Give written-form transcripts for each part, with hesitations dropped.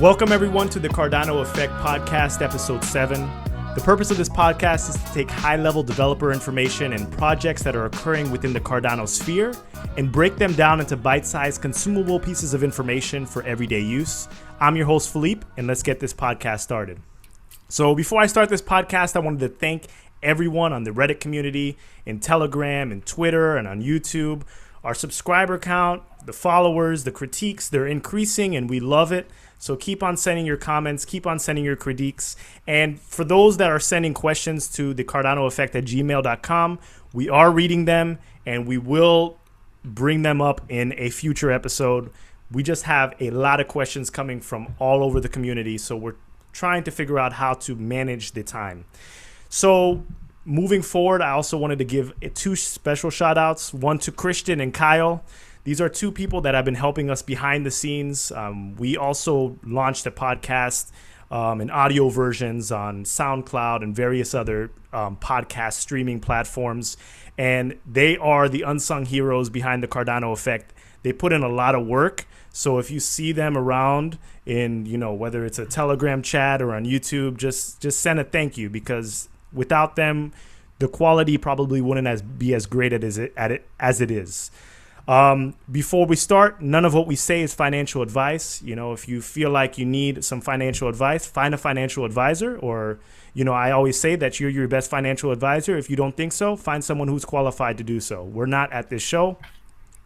Welcome everyone to the Cardano Effect podcast, episode 7. The purpose of this podcast is to take high-level developer information and projects that are occurring within the Cardano sphere and break them down into bite-sized, consumable pieces of information for everyday use. I'm your host, Philippe, and let's get this podcast started. So before I start this podcast, I wanted to thank everyone on the Reddit community, in Telegram, and Twitter, and on YouTube. Our subscriber count, the followers, the critiques, they're increasing, and we love it. So keep on sending your comments, keep on sending your critiques. And for those that are sending questions to thecardanoeffect@gmail.com, we are reading them and we will bring them up in a future episode. We just have a lot of questions coming from all over the community, so we're trying to figure out how to manage the time. So moving forward, I also wanted to give two special shout outs, one to Christian and Kyle. These are two people that have been helping us behind the scenes. We also launched a podcast and audio versions on SoundCloud and various other podcast streaming platforms. And they are the unsung heroes behind the Cardano Effect. They put in a lot of work. So if you see them around in, whether it's a Telegram chat or on YouTube, just send a thank you, because without them, the quality probably wouldn't be as great as it is. Before we start, none of what we say is financial advice. If you feel like you need some financial advice, find a financial advisor, or, I always say that you're your best financial advisor. If you don't think so, find someone who's qualified to do so. We're not at this show.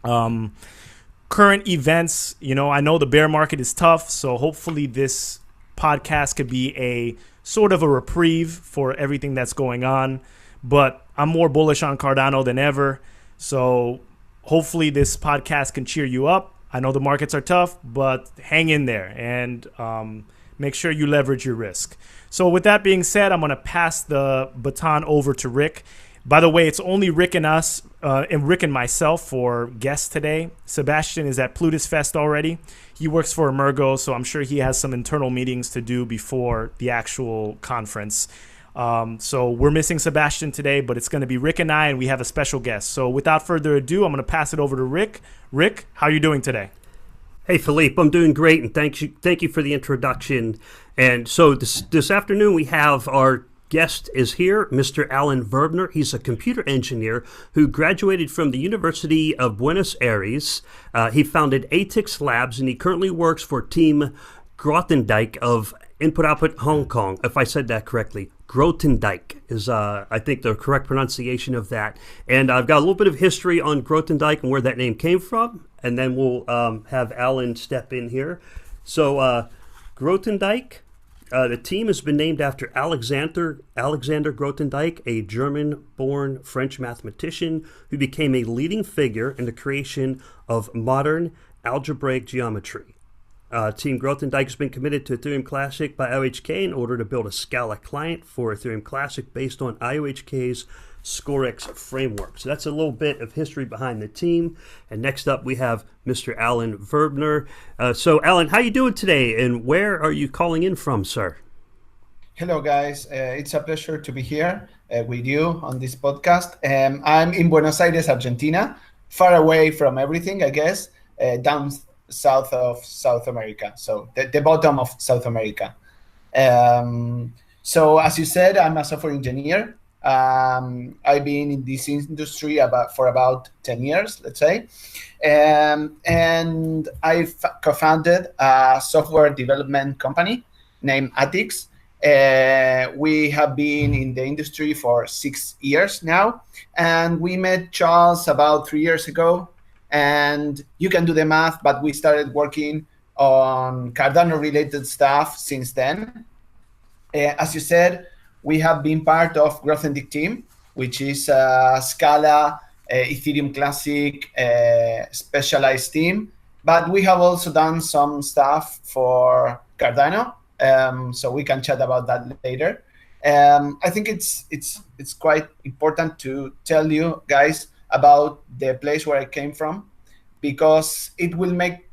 Current events, I know the bear market is tough, so hopefully this podcast could be a sort of a reprieve for everything that's going on. But I'm more bullish on Cardano than ever, so hopefully this podcast can cheer you up. I know the markets are tough, but hang in there and make sure you leverage your risk. So with that being said, I'm going to pass the baton over to Rick. By the way, it's only Rick and us, and Rick and myself for guests today. Sebastian is at Plutus Fest already. He works for Emergo, so I'm sure he has some internal meetings to do before the actual conference. So we're missing Sebastian today, but it's going to be Rick and I, and we have a special guest. So without further ado, I'm going to pass it over to Rick. Rick, how are you doing today? Hey, Philippe, I'm doing great, and thank you for the introduction. And so this afternoon we have our guest is here, Mr. Alan Verbner. He's a computer engineer who graduated from the University of Buenos Aires. He founded ATIX Labs, and he currently works for Team Grothendieck of Input-Output Hong Kong, if I said that correctly. Grothendieck is, I think, the correct pronunciation of that. And I've got a little bit of history on Grothendieck and where that name came from, and then we'll have Alan step in here. So Grothendieck, the team has been named after Alexander Grothendieck, a German-born French mathematician who became a leading figure in the creation of modern algebraic geometry. Team Grothendieck has been committed to Ethereum Classic by IOHK in order to build a Scala client for Ethereum Classic based on IOHK's ScoreX framework. So that's a little bit of history behind the team. And next up, we have Mr. Alan Verbner. So, Alan, how you doing today, and where are you calling in from, sir? Hello, guys. It's a pleasure to be here with you on this podcast. I'm in Buenos Aires, Argentina, far away from everything, I guess, down south of South America, so the bottom of South America. So as you said, I'm a software engineer. I've been in this industry for about 10 years, let's say. And I co-founded a software development company named ATIX. We have been in the industry for 6 years now, and we met Charles about 3 years ago. And you can do the math, but we started working on Cardano-related stuff since then. As you said, we have been part of Grothendieck team, which is a Scala, Ethereum Classic, specialized team. But we have also done some stuff for Cardano, so we can chat about that later. I think it's quite important to tell you guys about the place where I came from, because it will make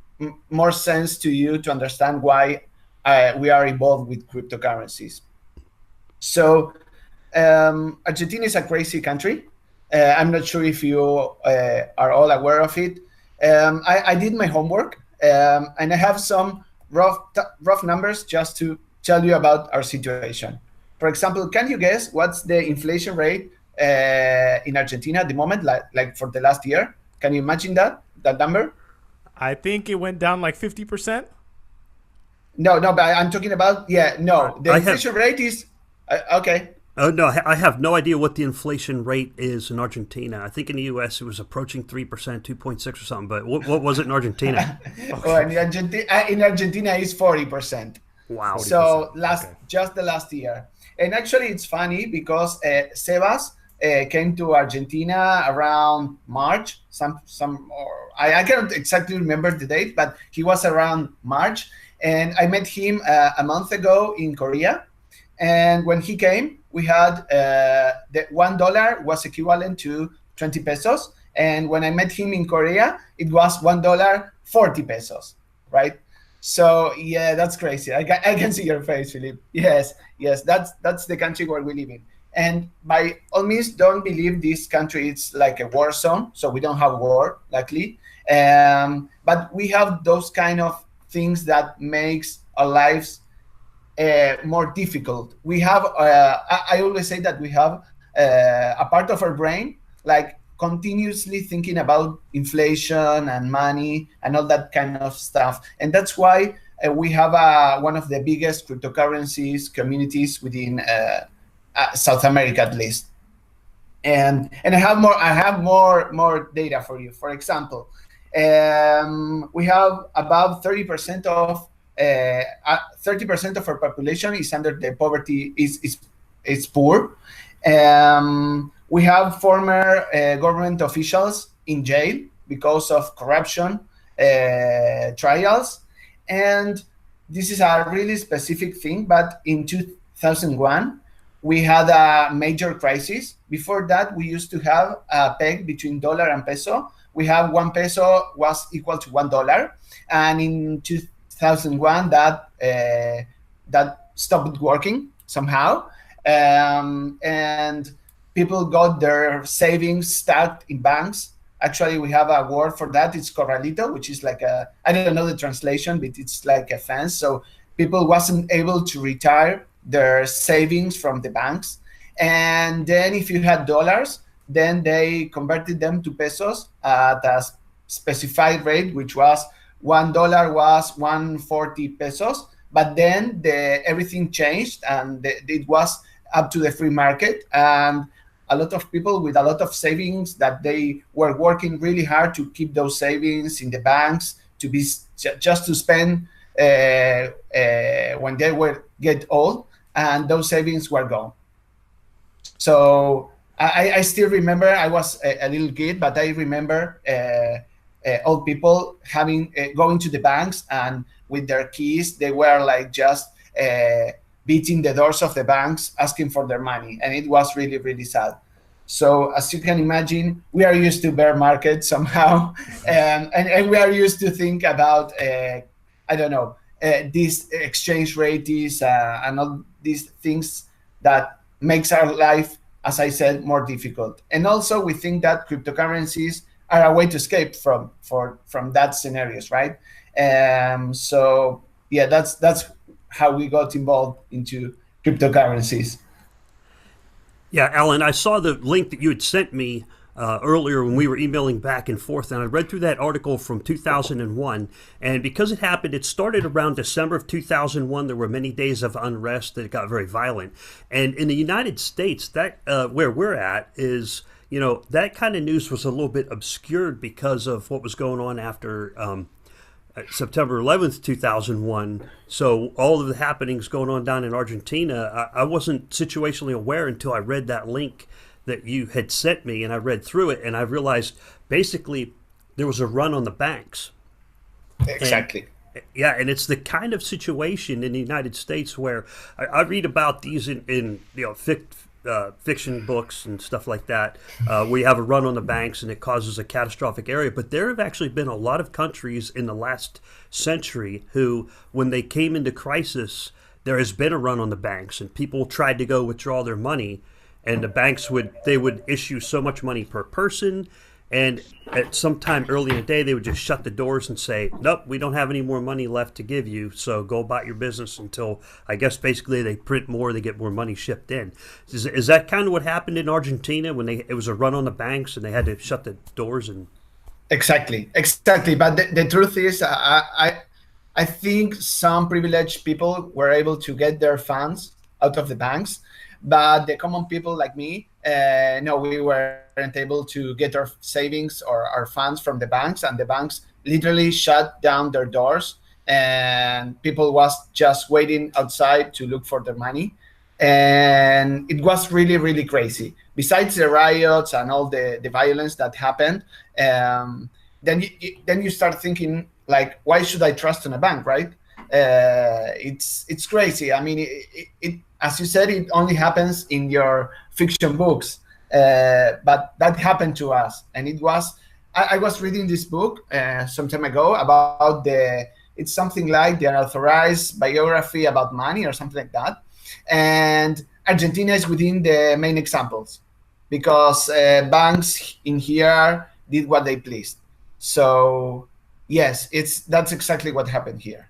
more sense to you to understand why we are involved with cryptocurrencies. So Argentina is a crazy country. I'm not sure if you are all aware of it. I did my homework, and I have some rough numbers just to tell you about our situation. For example, can you guess what's the inflation rate in Argentina at the moment, like for the last year? Can you imagine that number? I think it went down like 50%. No, but I'm talking about, the inflation rate is, okay. Oh, no, I have no idea what the inflation rate is in Argentina. I think in the U.S. it was approaching 3%, 2.6 or something, but what was it in Argentina? Well, in Argentina it's 40%. Wow. 40%. So just the last year. And actually it's funny because Sebas came to Argentina around March, I cannot exactly remember the date, but he was around March. And I met him a month ago in Korea. And when he came, we had the $1 was equivalent to 20 pesos. And when I met him in Korea, it was $1, 40 pesos, right? So yeah, that's crazy. I can see your face, Philip. Yes, that's the country where we live in. And by all means, don't believe this country is like a war zone. So we don't have war, luckily. But we have those kind of things that makes our lives more difficult. We have, I always say that we have a part of our brain, like continuously thinking about inflation and money and all that kind of stuff. And that's why we have one of the biggest cryptocurrencies communities within South America, at least. And I have more data for you. For example, we have about 30% of 30% of our population is under the poverty, is poor. We have former government officials in jail because of corruption trials. And this is a really specific thing, but in 2001, we had a major crisis. Before that, we used to have a peg between dollar and peso. We have 1 peso was equal to $1. And in 2001, that stopped working somehow. And people got their savings stacked in banks. Actually, we have a word for that. It's corralito, which is like I don't know the translation, but it's like a fence. So people wasn't able to retire their savings from the banks. And then if you had dollars, then they converted them to pesos at a specified rate, which was $1 was 140 pesos. But then everything changed, and it was up to the free market. And a lot of people with a lot of savings that they were working really hard to keep those savings in the banks to be just to spend when they get old, and those savings were gone. So I still remember, I was a little kid, but I remember old people going to the banks, and with their keys, they were like just beating the doors of the banks, asking for their money. And it was really, really sad. So as you can imagine, we are used to bear market somehow. And we are used to think about, this exchange rate is and all these things that makes our life, as I said, more difficult. And also we think that cryptocurrencies are a way to escape from that scenarios, right? So yeah, that's how we got involved into cryptocurrencies. Yeah, Alan, I saw the link that you had sent me earlier when we were emailing back and forth, and I read through that article from 2001. And because it started around December of 2001. There were many days of unrest that got very violent. And in the United States, that where we're at is, that kind of news was a little bit obscured because of what was going on after September 11th, 2001. So all of the happenings going on down in Argentina, I wasn't situationally aware until I read that link that you had sent me, and I read through it, and I realized basically there was a run on the banks. Exactly. And it's the kind of situation in the United States where I read about these in fiction books and stuff like that, where you have a run on the banks and it causes a catastrophic area. But there have actually been a lot of countries in the last century who, when they came into crisis, there has been a run on the banks, and people tried to go withdraw their money, and the banks would issue so much money per person, and at some time early in the day, they would just shut the doors and say, nope, we don't have any more money left to give you, so go about your business until, I guess, basically they print more, they get more money shipped in. Is that kind of what happened in Argentina when it was a run on the banks and they had to shut the doors? And Exactly. But the truth is, I think some privileged people were able to get their funds out of the banks, but the common people like me, no, we weren't able to get our savings or our funds from the banks, and the banks literally shut down their doors, and people was just waiting outside to look for their money. And it was really, really crazy. Besides the riots and all the violence that happened, then you start thinking, like, why should I trust in a bank, right? It's crazy. I mean, it as you said, it only happens in your fiction books, but that happened to us. And it was, I was reading this book some time ago about it's something like the unauthorized biography about money or something like that. And Argentina is within the main examples because banks in here did what they pleased. So yes, that's exactly what happened here.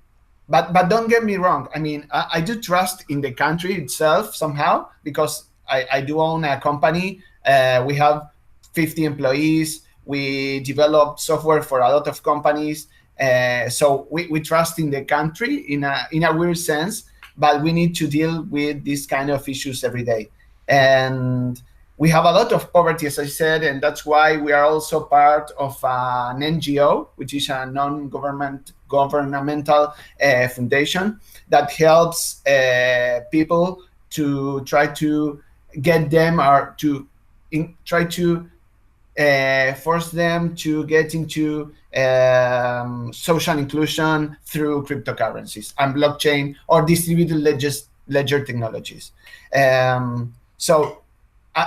But don't get me wrong. I mean, I do trust in the country itself somehow because I do own a company. We have 50 employees. We develop software for a lot of companies. So we trust in the country in a weird sense, but we need to deal with these kind of issues every day. And we have a lot of poverty, as I said, and that's why we are also part of an NGO, which is a non-governmental foundation that helps people to try to get them or to try to force them to get into social inclusion through cryptocurrencies and blockchain or distributed ledger technologies. So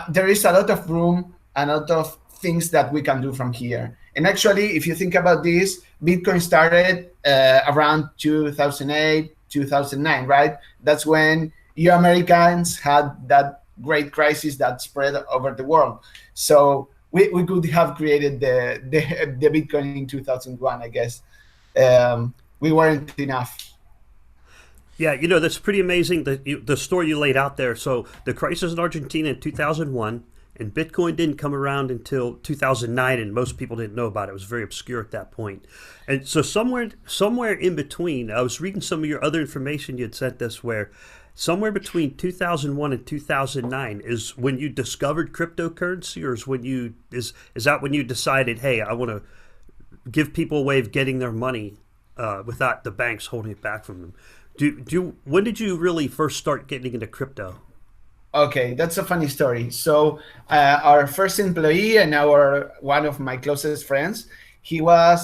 there is a lot of room and a lot of things that we can do from here. And actually, if you think about this, Bitcoin started around 2008, 2009, right? That's when you Americans had that great crisis that spread over the world. So we could have created the Bitcoin in 2001, I guess. We weren't enough. Yeah, that's pretty amazing, the story you laid out there. So the crisis in Argentina in 2001, and Bitcoin didn't come around until 2009, and most people didn't know about it. It was very obscure at that point. And so somewhere in between, I was reading some of your other information you had sent us where somewhere between 2001 and 2009 is when you discovered cryptocurrency, or is that when you decided, hey, I want to give people a way of getting their money without the banks holding it back from them? When did you really first start getting into crypto? Okay, that's a funny story. So our first employee and one of my closest friends, he needed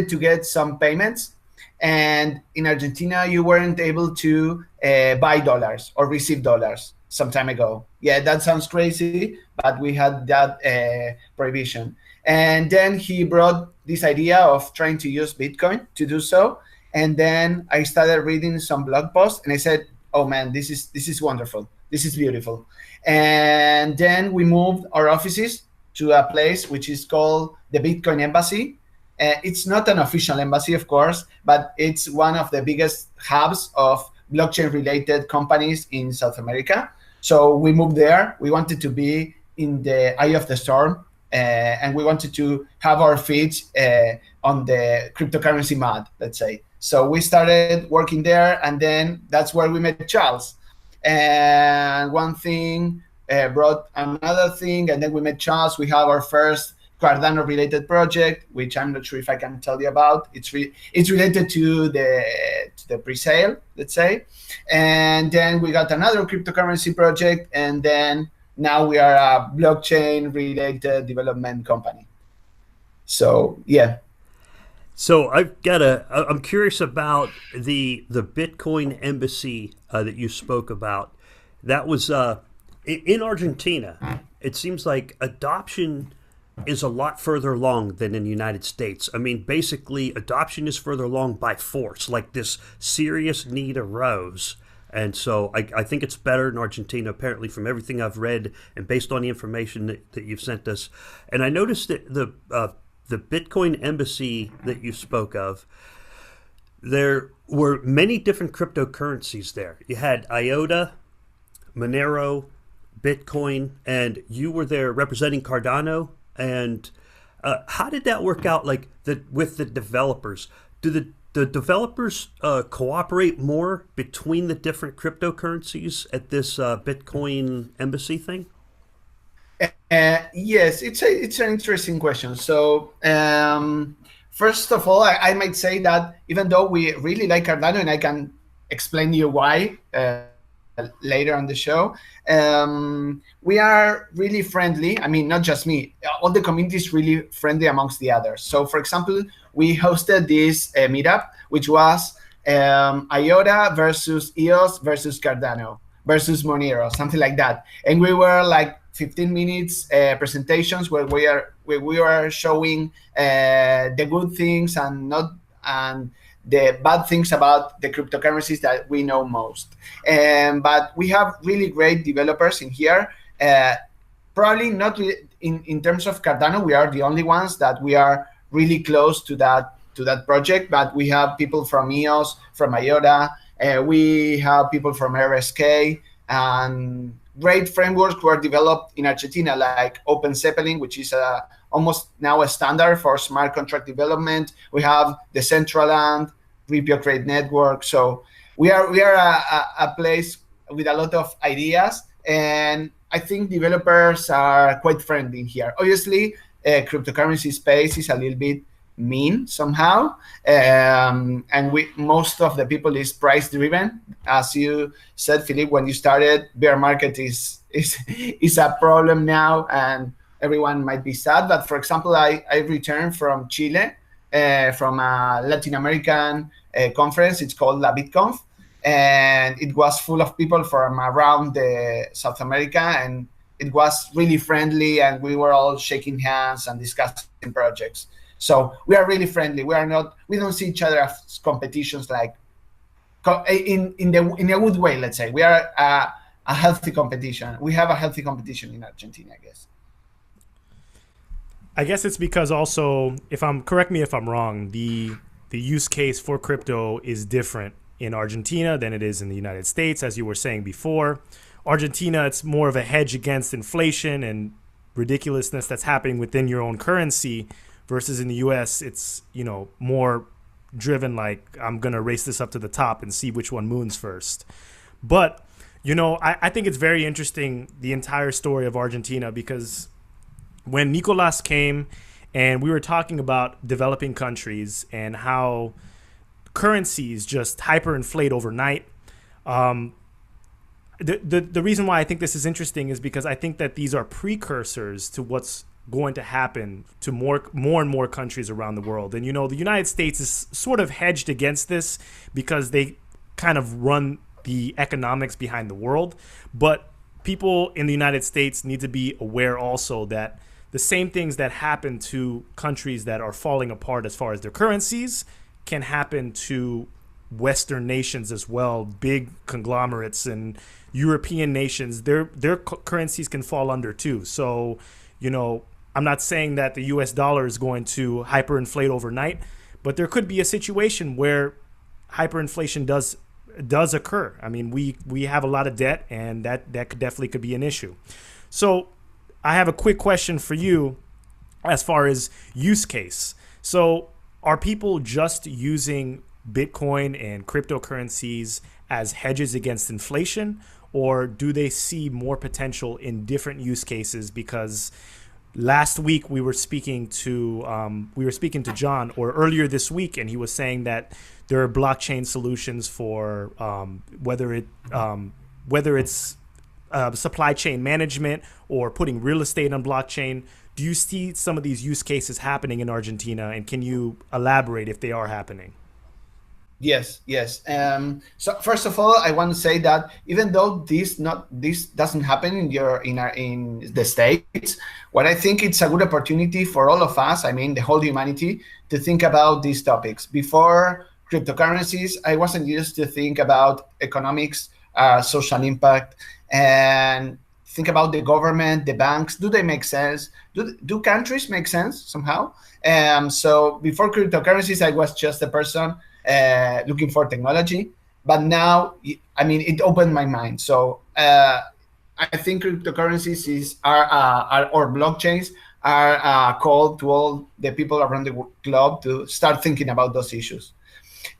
to get some payments, and in Argentina you weren't able to buy dollars or receive dollars some time ago. Yeah, that sounds crazy, but we had that prohibition. And then he brought this idea of trying to use Bitcoin to do so. And then I started reading some blog posts, and I said, "Oh man, this is wonderful. This is beautiful." And then we moved our offices to a place which is called the Bitcoin Embassy. It's not an official embassy, of course, but it's one of the biggest hubs of blockchain-related companies in South America. So we moved there. We wanted to be in the eye of the storm, and we wanted to have our feet on the cryptocurrency mud, let's say. So we started working there, and then that's where we met Charles. And one thing brought another thing, and then we met Charles. We have our first Cardano-related project, which I'm not sure if I can tell you about. It's related to the pre-sale, let's say. And then we got another cryptocurrency project, and then now we are a blockchain-related development company. So yeah. So I'm curious about the Bitcoin embassy that you spoke about. That was in Argentina. It seems like adoption is a lot further along than in the United States. I mean, basically, adoption is further along by force. Like this serious need arose, And so I think it's better in Argentina, apparently, from everything I've read and based on the information that you've sent us. And I noticed that the Bitcoin embassy that you spoke of, there were many different cryptocurrencies there. You had IOTA, Monero, Bitcoin, and you were there representing Cardano. And how did that work out, like with the developers? Do the developers cooperate more between the different cryptocurrencies at this Bitcoin embassy thing? Yes, it's an interesting question. So first of all, I might say that even though we really like Cardano, and I can explain to you why later on the show, we are really friendly. I mean, not just me, all the community is really friendly amongst the others. So for example, we hosted this meetup, which was IOTA versus EOS versus Cardano versus Monero, something like that. And we were like 15 minutes presentations where we were showing the good things and the bad things about the cryptocurrencies that we know most. But we have really great developers in here. Probably not in terms of Cardano, we are the only ones that we are really close to that project. But we have people from EOS, from IOTA. We have people from RSK, and great frameworks were developed in Argentina, like Open Zeppelin, which is almost now a standard for smart contract development. We have the Decentraland, Ripio Trade Network. So we are a place with a lot of ideas, and I think developers are quite friendly here. Obviously, cryptocurrency space is a little bit mean somehow, and most of the people is price driven. As you said, Philippe, when you started, bear market is a problem now, and everyone might be sad. But for example, I returned from Chile, from a Latin American conference. It's called La BitConf, and it was full of people from around South America, and it was really friendly, and we were all shaking hands and discussing projects. So we are really friendly. We don't see each other as competitions, like in a good way. Let's say we are a healthy competition. We have a healthy competition in Argentina, I guess. I guess it's because also, correct me if I'm wrong, the use case for crypto is different in Argentina than it is in the United States, as you were saying before. Argentina, it's more of a hedge against inflation and ridiculousness that's happening within your own currency, versus in the US, it's, more driven like, I'm going to race this up to the top and see which one moons first. But, I think it's very interesting, the entire story of Argentina, because when Nicolas came and we were talking about developing countries and how currencies just hyperinflate overnight, the reason why I think this is interesting is because I think that these are precursors to what's going to happen to more and more countries around the world. And the United States is sort of hedged against this because they kind of run the economics behind the world. But people in the United States need to be aware also that the same things that happen to countries that are falling apart as far as their currencies can happen to Western nations as well, big conglomerates and European nations. Their currencies can fall under too. So, I'm not saying that the US dollar is going to hyperinflate overnight, but there could be a situation where hyperinflation does occur. I mean, we have a lot of debt, and that definitely could be an issue. So I have a quick question for you as far as use case. So are people just using Bitcoin and cryptocurrencies as hedges against inflation, or do they see more potential in different use cases? Because last week we were speaking to John, or earlier this week, and he was saying that there are blockchain solutions for whether it's supply chain management or putting real estate on blockchain. Do you see some of these use cases happening in Argentina, and can you elaborate if they are happening? Yes. So first of all, I want to say that even though this doesn't happen in the States, what I think it's a good opportunity for all of us, I mean the whole humanity, to think about these topics. Before cryptocurrencies, I wasn't used to think about economics social impact, and think about the government, the banks. Do they make sense? Do countries make sense somehow? So before cryptocurrencies, I was just a person looking for technology, but now, I mean, it opened my mind. So I think cryptocurrencies are or blockchains are a call to all the people around the globe to start thinking about those issues.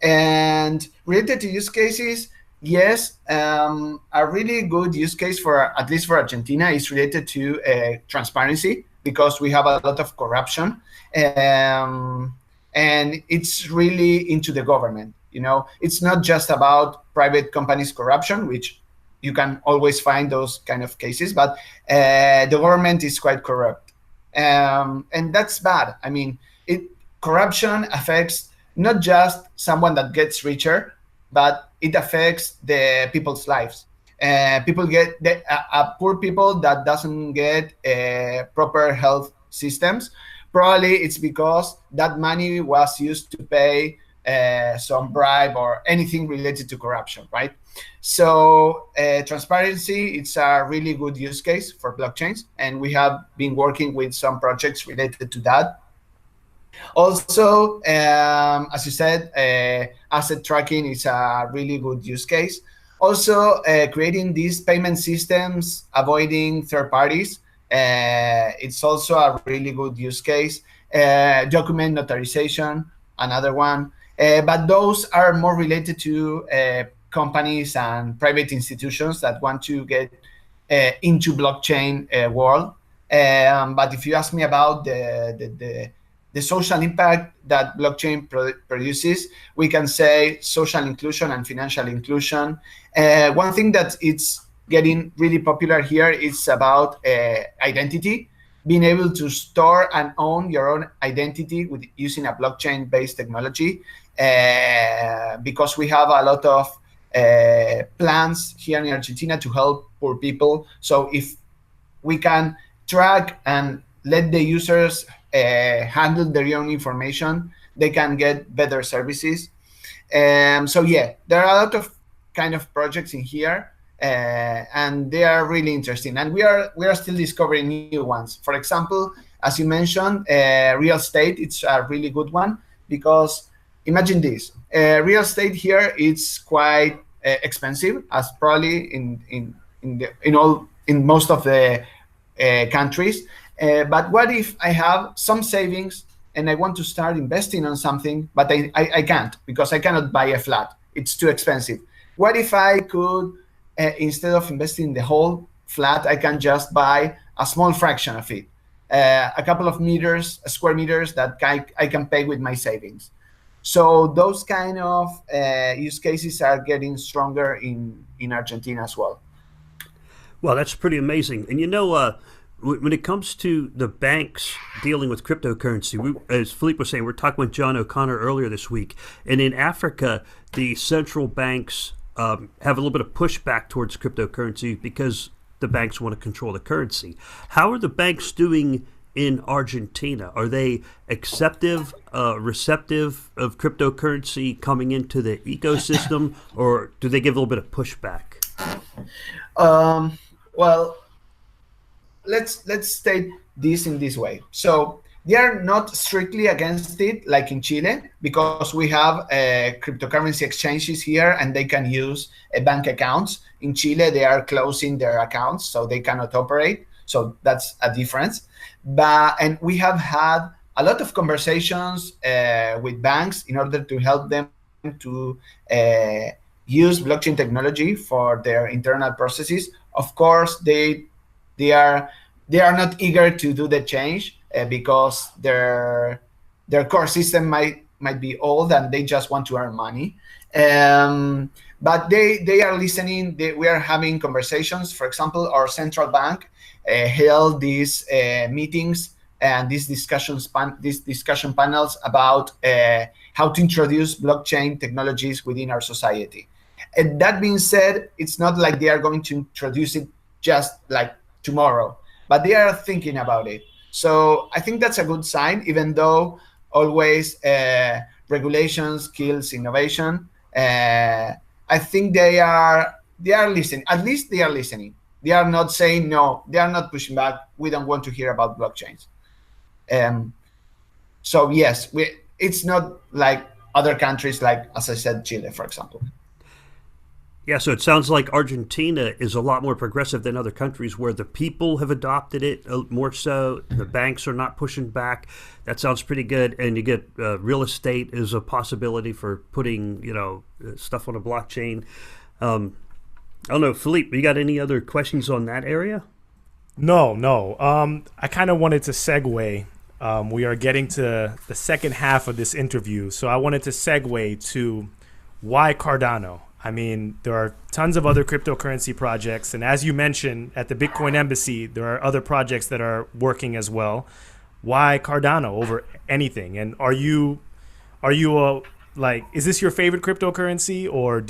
And related to use cases, yes, a really good use case for, at least for Argentina, is related to transparency, because we have a lot of corruption, and it's really into the government. You know, it's not just about private companies' corruption, which you can always find those kind of cases, but the government is quite corrupt, and that's bad. I mean, corruption affects not just someone that gets richer, but it affects the people's lives. People get poor people that doesn't get proper health systems. Probably it's because that money was used to pay some bribe or anything related to corruption, right? So transparency, it's a really good use case for blockchains, and we have been working with some projects related to that. Also, as you said, asset tracking is a really good use case. Also, creating these payment systems, avoiding third parties, it's also a really good use case. Document notarization, another one. But those are more related to companies and private institutions that want to get into blockchain world. But if you ask me about the social impact that blockchain produces, we can say social inclusion and financial inclusion. One thing that it's getting really popular here is about identity, being able to store and own your own identity with using a blockchain-based technology, because we have a lot of plans here in Argentina to help poor people. So if we can track and let the users handle their own information, they can get better services. So yeah, there are a lot of kind of projects in here, and they are really interesting. And we are still discovering new ones. For example, as you mentioned, real estate, it's a really good one, because imagine this: real estate here, it's quite expensive, as probably in most of the countries. But what if I have some savings and I want to start investing on something, but I can't, because I cannot buy a flat. It's too expensive. What if I could, instead of investing in the whole flat, I can just buy a small fraction of it, a couple of square meters that I can pay with my savings. So those kind of use cases are getting stronger in Argentina as well. Well, that's pretty amazing. And you know, when it comes to the banks dealing with cryptocurrency, as Philippe was saying, we're talking with John O'Connor earlier this week. And in Africa, the central banks have a little bit of pushback towards cryptocurrency because the banks want to control the currency. How are the banks doing in Argentina? Are they receptive of cryptocurrency coming into the ecosystem, or do they give a little bit of pushback? Well, let's state this in this way. So they are not strictly against it, like in Chile, because we have cryptocurrency exchanges here and they can use bank accounts. In Chile, they are closing their accounts, so they cannot operate. So that's a difference. And we have had a lot of conversations with banks in order to help them to use blockchain technology for their internal processes. Of course, they are not eager to do the change because their core system might be old and they just want to earn money. But they are listening. We are having conversations. For example, our central bank held these meetings and these discussion panels about how to introduce blockchain technologies within our society. And that being said, it's not like they are going to introduce it just like tomorrow, but they are thinking about it. So I think that's a good sign, even though always regulations kills innovation. I think they are they are listening. At least they are listening. They are not saying no. They are not pushing back. We don't want to hear about blockchains. So yes, it's not like other countries, like, as I said, Chile, for example. Yeah, so it sounds like Argentina is a lot more progressive than other countries where the people have adopted it more so. The banks are not pushing back. That sounds pretty good. And you get real estate is a possibility for putting, stuff on a blockchain. I don't know, Philippe, you got any other questions on that area? No. I kind of wanted to segue. We are getting to the second half of this interview. So I wanted to segue to why Cardano? I mean, there are tons of other cryptocurrency projects. And as you mentioned, at the Bitcoin Embassy, there are other projects that are working as well. Why Cardano over anything? And are you is this your favorite cryptocurrency, or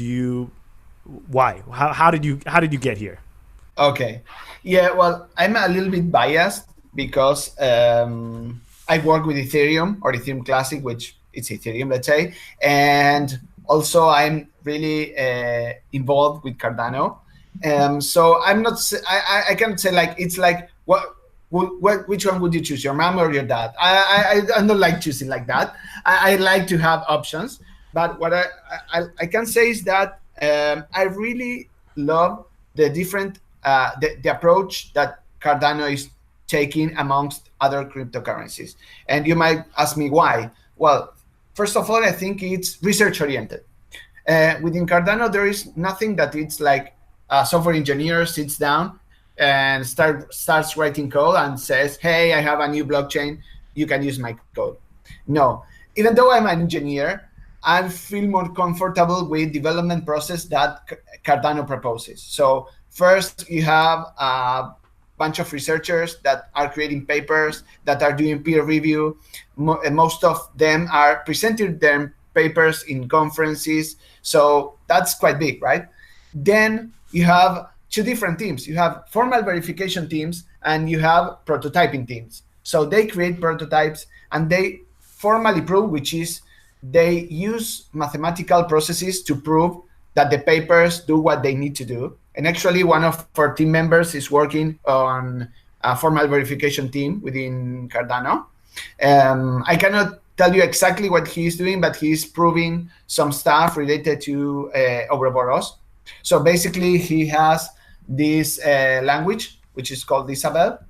why? How did you get here? Okay. Yeah, well, I'm a little bit biased because I work with Ethereum or Ethereum Classic, which it's Ethereum, let's say. And also, I'm really involved with Cardano. So I'm not. I can't say like it's like which one would you choose, your mom or your dad? I don't like choosing like that. I like to have options. But what I can say is that I really love the different the approach that Cardano is taking amongst other cryptocurrencies. And you might ask me why. Well, first of all, I think it's research oriented. Within Cardano, there is nothing that it's like a software engineer sits down and starts writing code and says, hey, I have a new blockchain, you can use my code. No, even though I'm an engineer, I feel more comfortable with development process that Cardano proposes. So first, you have a bunch of researchers that are creating papers, that are doing peer review. Most of them are presenting their papers in conferences. So that's quite big, right? Then you have two different teams. You have formal verification teams and you have prototyping teams. So they create prototypes and they formally prove, which is they use mathematical processes to prove that the papers do what they need to do. And actually, one of our team members is working on a formal verification team within Cardano. I cannot tell you exactly what he's doing, but he's proving some stuff related to Ouroboros. So basically, he has this language, which is called Isabel,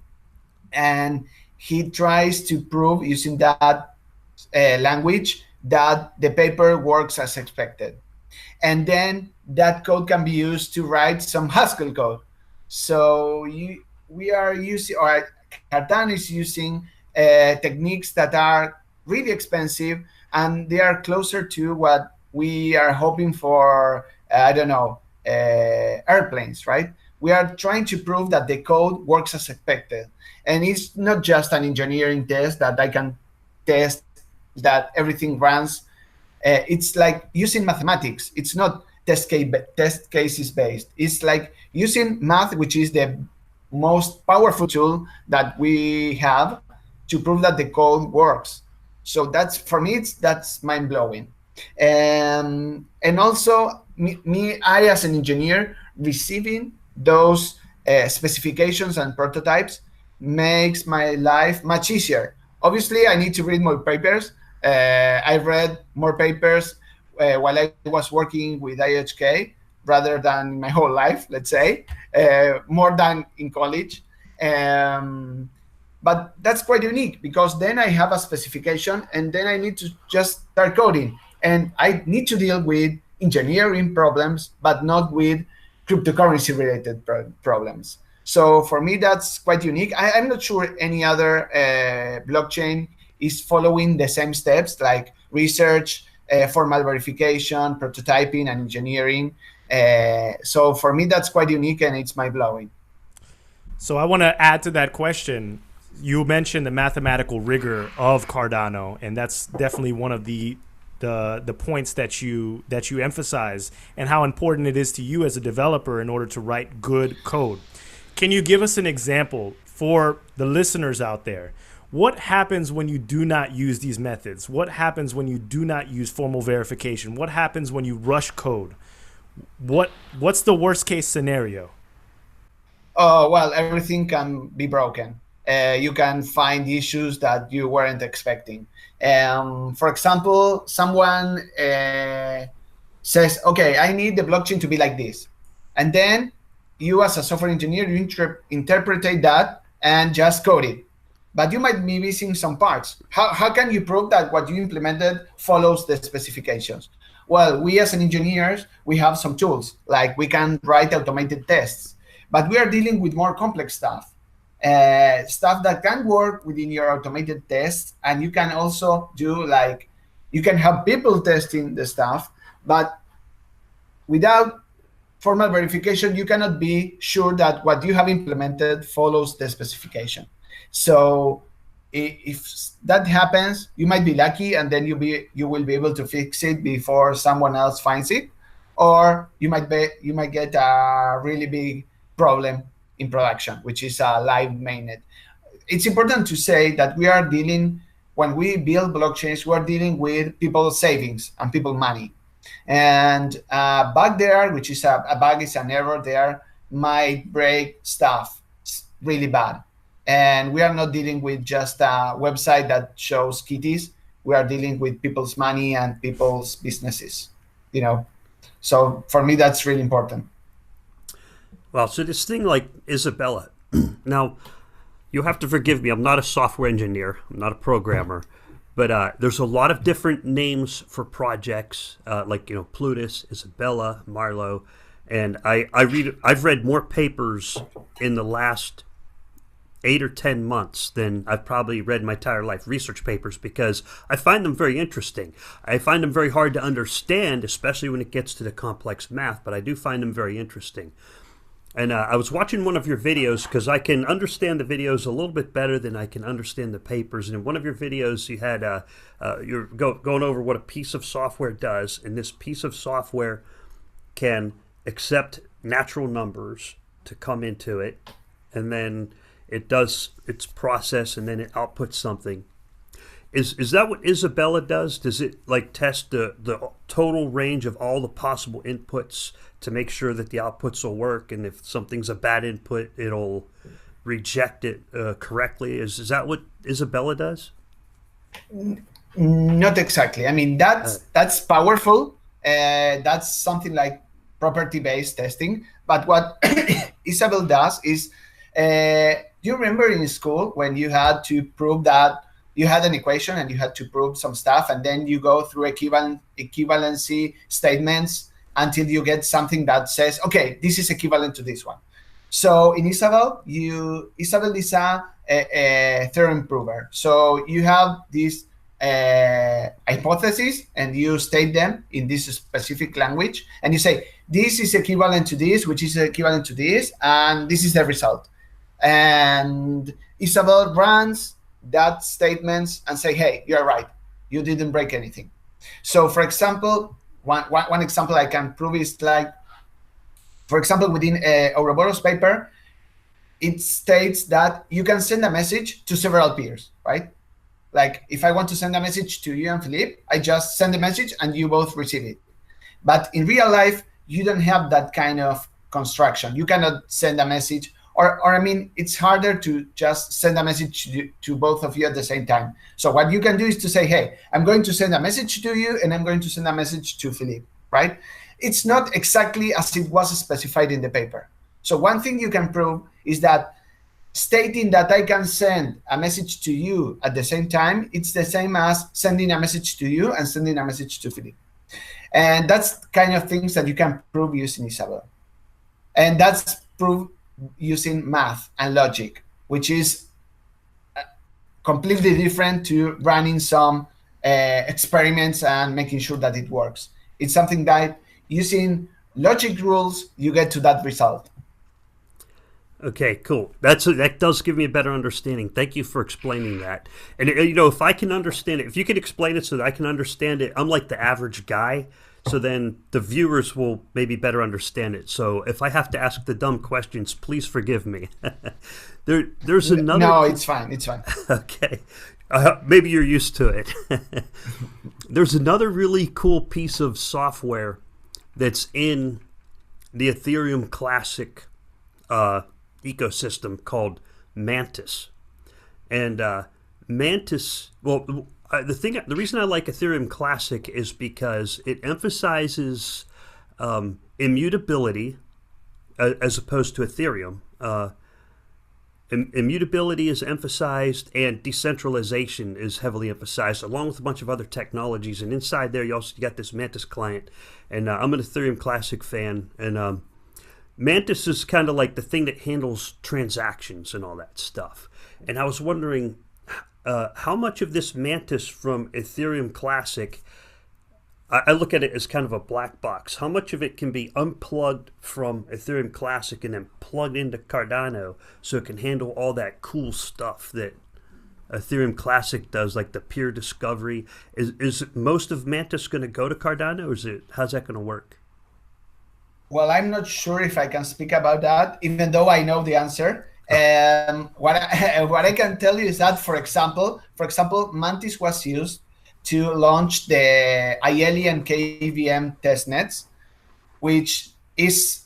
and he tries to prove using that language that the paper works as expected. And then that code can be used to write some Haskell code. So we are using, or Cardano is using techniques that are really expensive, and they are closer to what we are hoping for, airplanes, right? We are trying to prove that the code works as expected. And it's not just an engineering test that I can test that everything runs. It's like using mathematics. It's not test cases based. It's like using math, which is the most powerful tool that we have to prove that the code works. So that's, for me, that's mind blowing. And also I as an engineer, receiving those specifications and prototypes makes my life much easier. Obviously, I need to read more papers. I read more papers while I was working with IOHK rather than my whole life, let's say, more than in college. But that's quite unique because then I have a specification and then I need to just start coding. And I need to deal with engineering problems, but not with cryptocurrency related problems. So for me, that's quite unique. I'm not sure any other blockchain is following the same steps like research, formal verification, prototyping, and engineering. So for me, that's quite unique and it's mind-blowing. So I want to add to that question. You mentioned the mathematical rigor of Cardano, and that's definitely one of the points that you emphasize, and how important it is to you as a developer in order to write good code. Can you give us an example for the listeners out there? What happens when you do not use these methods? What happens when you do not use formal verification? What happens when you rush code? What's the worst case scenario? Oh, well, everything can be broken. You can find issues that you weren't expecting. For example, someone says, okay, I need the blockchain to be like this. And then you as a software engineer, you interpret that and just code it. But you might be missing some parts. How can you prove that what you implemented follows the specifications? Well, we as engineers, we have some tools, like we can write automated tests, but we are dealing with more complex stuff. Stuff that can work within your automated tests, and you can also do you can have people testing the stuff, but without formal verification, you cannot be sure that what you have implemented follows the specification. So if that happens, you might be lucky, and then you will be able to fix it before someone else finds it, or you might get a really big problem in production, which is a live mainnet. It's important to say that when we build blockchains, we're dealing with people's savings and people's money. And a bug there, which is a bug, is an error there, might break stuff really bad. And we are not dealing with just a website that shows kitties. We are dealing with people's money and people's businesses, So for me, that's really important. Well, so this thing like Isabella, now you'll have to forgive me. I'm not a software engineer. I'm not a programmer, but there's a lot of different names for projects, like Plutus, Isabella, Marlowe, and I've read more papers in the last 8 or 10 months than I've probably read in my entire life, research papers, because I find them very interesting. I find them very hard to understand, especially when it gets to the complex math, but I do find them very interesting. And I was watching one of your videos because I can understand the videos a little bit better than I can understand the papers. And in one of your videos, you had you're going over what a piece of software does, and this piece of software can accept natural numbers to come into it, and then it does its process, and then it outputs something. Is that what Isabella does? Does it test the total range of all the possible inputs to make sure that the outputs will work, and if something's a bad input, it'll reject it correctly? Is that what Isabella does? Not exactly. I mean, that's powerful. That's something like property-based testing. But what Isabel does is, do you remember in school when you had to prove that you had an equation and you had to prove some stuff, and then you go through equivalency statements until you get something that says, okay, this is equivalent to this one. So in Isabel is a theorem prover. So you have these hypotheses, and you state them in this specific language, and you say, this is equivalent to this, which is equivalent to this, and this is the result. And Isabel runs that statements and say, hey, you're right, you didn't break anything. So for example, one example I can prove is for example, within Ouroboros paper, it states that you can send a message to several peers, right? Like if I want to send a message to you and Philippe, I just send a message and you both receive it. But in real life, you don't have that kind of construction. You cannot send a message, or I mean, it's harder to just send a message to both of you at the same time. So what you can do is to say, hey, I'm going to send a message to you, and I'm going to send a message to Philippe, right? It's not exactly as it was specified in the paper. So one thing you can prove is that stating that I can send a message to you at the same time, it's the same as sending a message to you and sending a message to Philippe. And that's kind of things that you can prove using Isabel. And that's proved using math and logic, which is completely different to running some experiments and making sure that it works. It's something that using logic rules, you get to that result. Okay, cool. That does give me a better understanding. Thank you for explaining that. And if I can understand it, if you could explain it so that I can understand it, I'm like the average guy. So then the viewers will maybe better understand it. So if I have to ask the dumb questions, please forgive me. There's another. No, it's fine. It's fine. Okay. Maybe you're used to it. There's another really cool piece of software that's in the Ethereum Classic ecosystem called Mantis. And Mantis, well, the reason I like Ethereum Classic is because it emphasizes immutability as opposed to Ethereum. Immutability is emphasized, and decentralization is heavily emphasized, along with a bunch of other technologies. And inside there, you got this Mantis client. And I'm an Ethereum Classic fan, and Mantis is kind of like the thing that handles transactions and all that stuff. And I was wondering how much of this Mantis from Ethereum Classic, I look at it as kind of a black box. How much of it can be unplugged from Ethereum Classic and then plugged into Cardano so it can handle all that cool stuff that Ethereum Classic does, like the peer discovery? Is most of Mantis going to go to Cardano, or how's that going to work? Well, I'm not sure if I can speak about that, even though I know the answer. What I can tell you is that, for example, Mantis was used to launch the IELE and KVM testnets, which is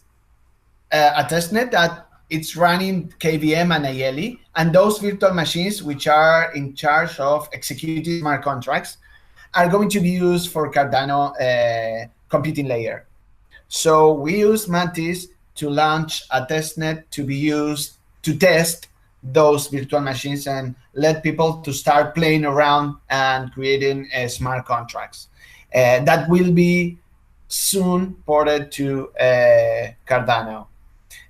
a testnet that it's running KVM and IELE, and those virtual machines, which are in charge of executing smart contracts, are going to be used for Cardano computing layer. So we use Mantis to launch a testnet to be used to test those virtual machines and let people to start playing around and creating smart contracts. That will be soon ported to Cardano.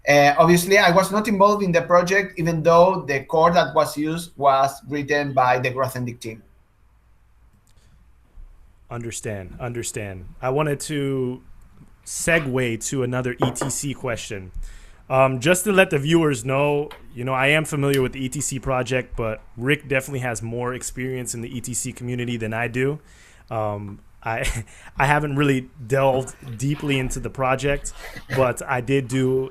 Obviously, I was not involved in the project, even though the code that was used was written by the Grothendieck team. Understand. I wanted to segue to another ETC question. Just to let the viewers know, I am familiar with the ETC project, but Rick definitely has more experience in the ETC community than I do. I haven't really delved deeply into the project, but I've been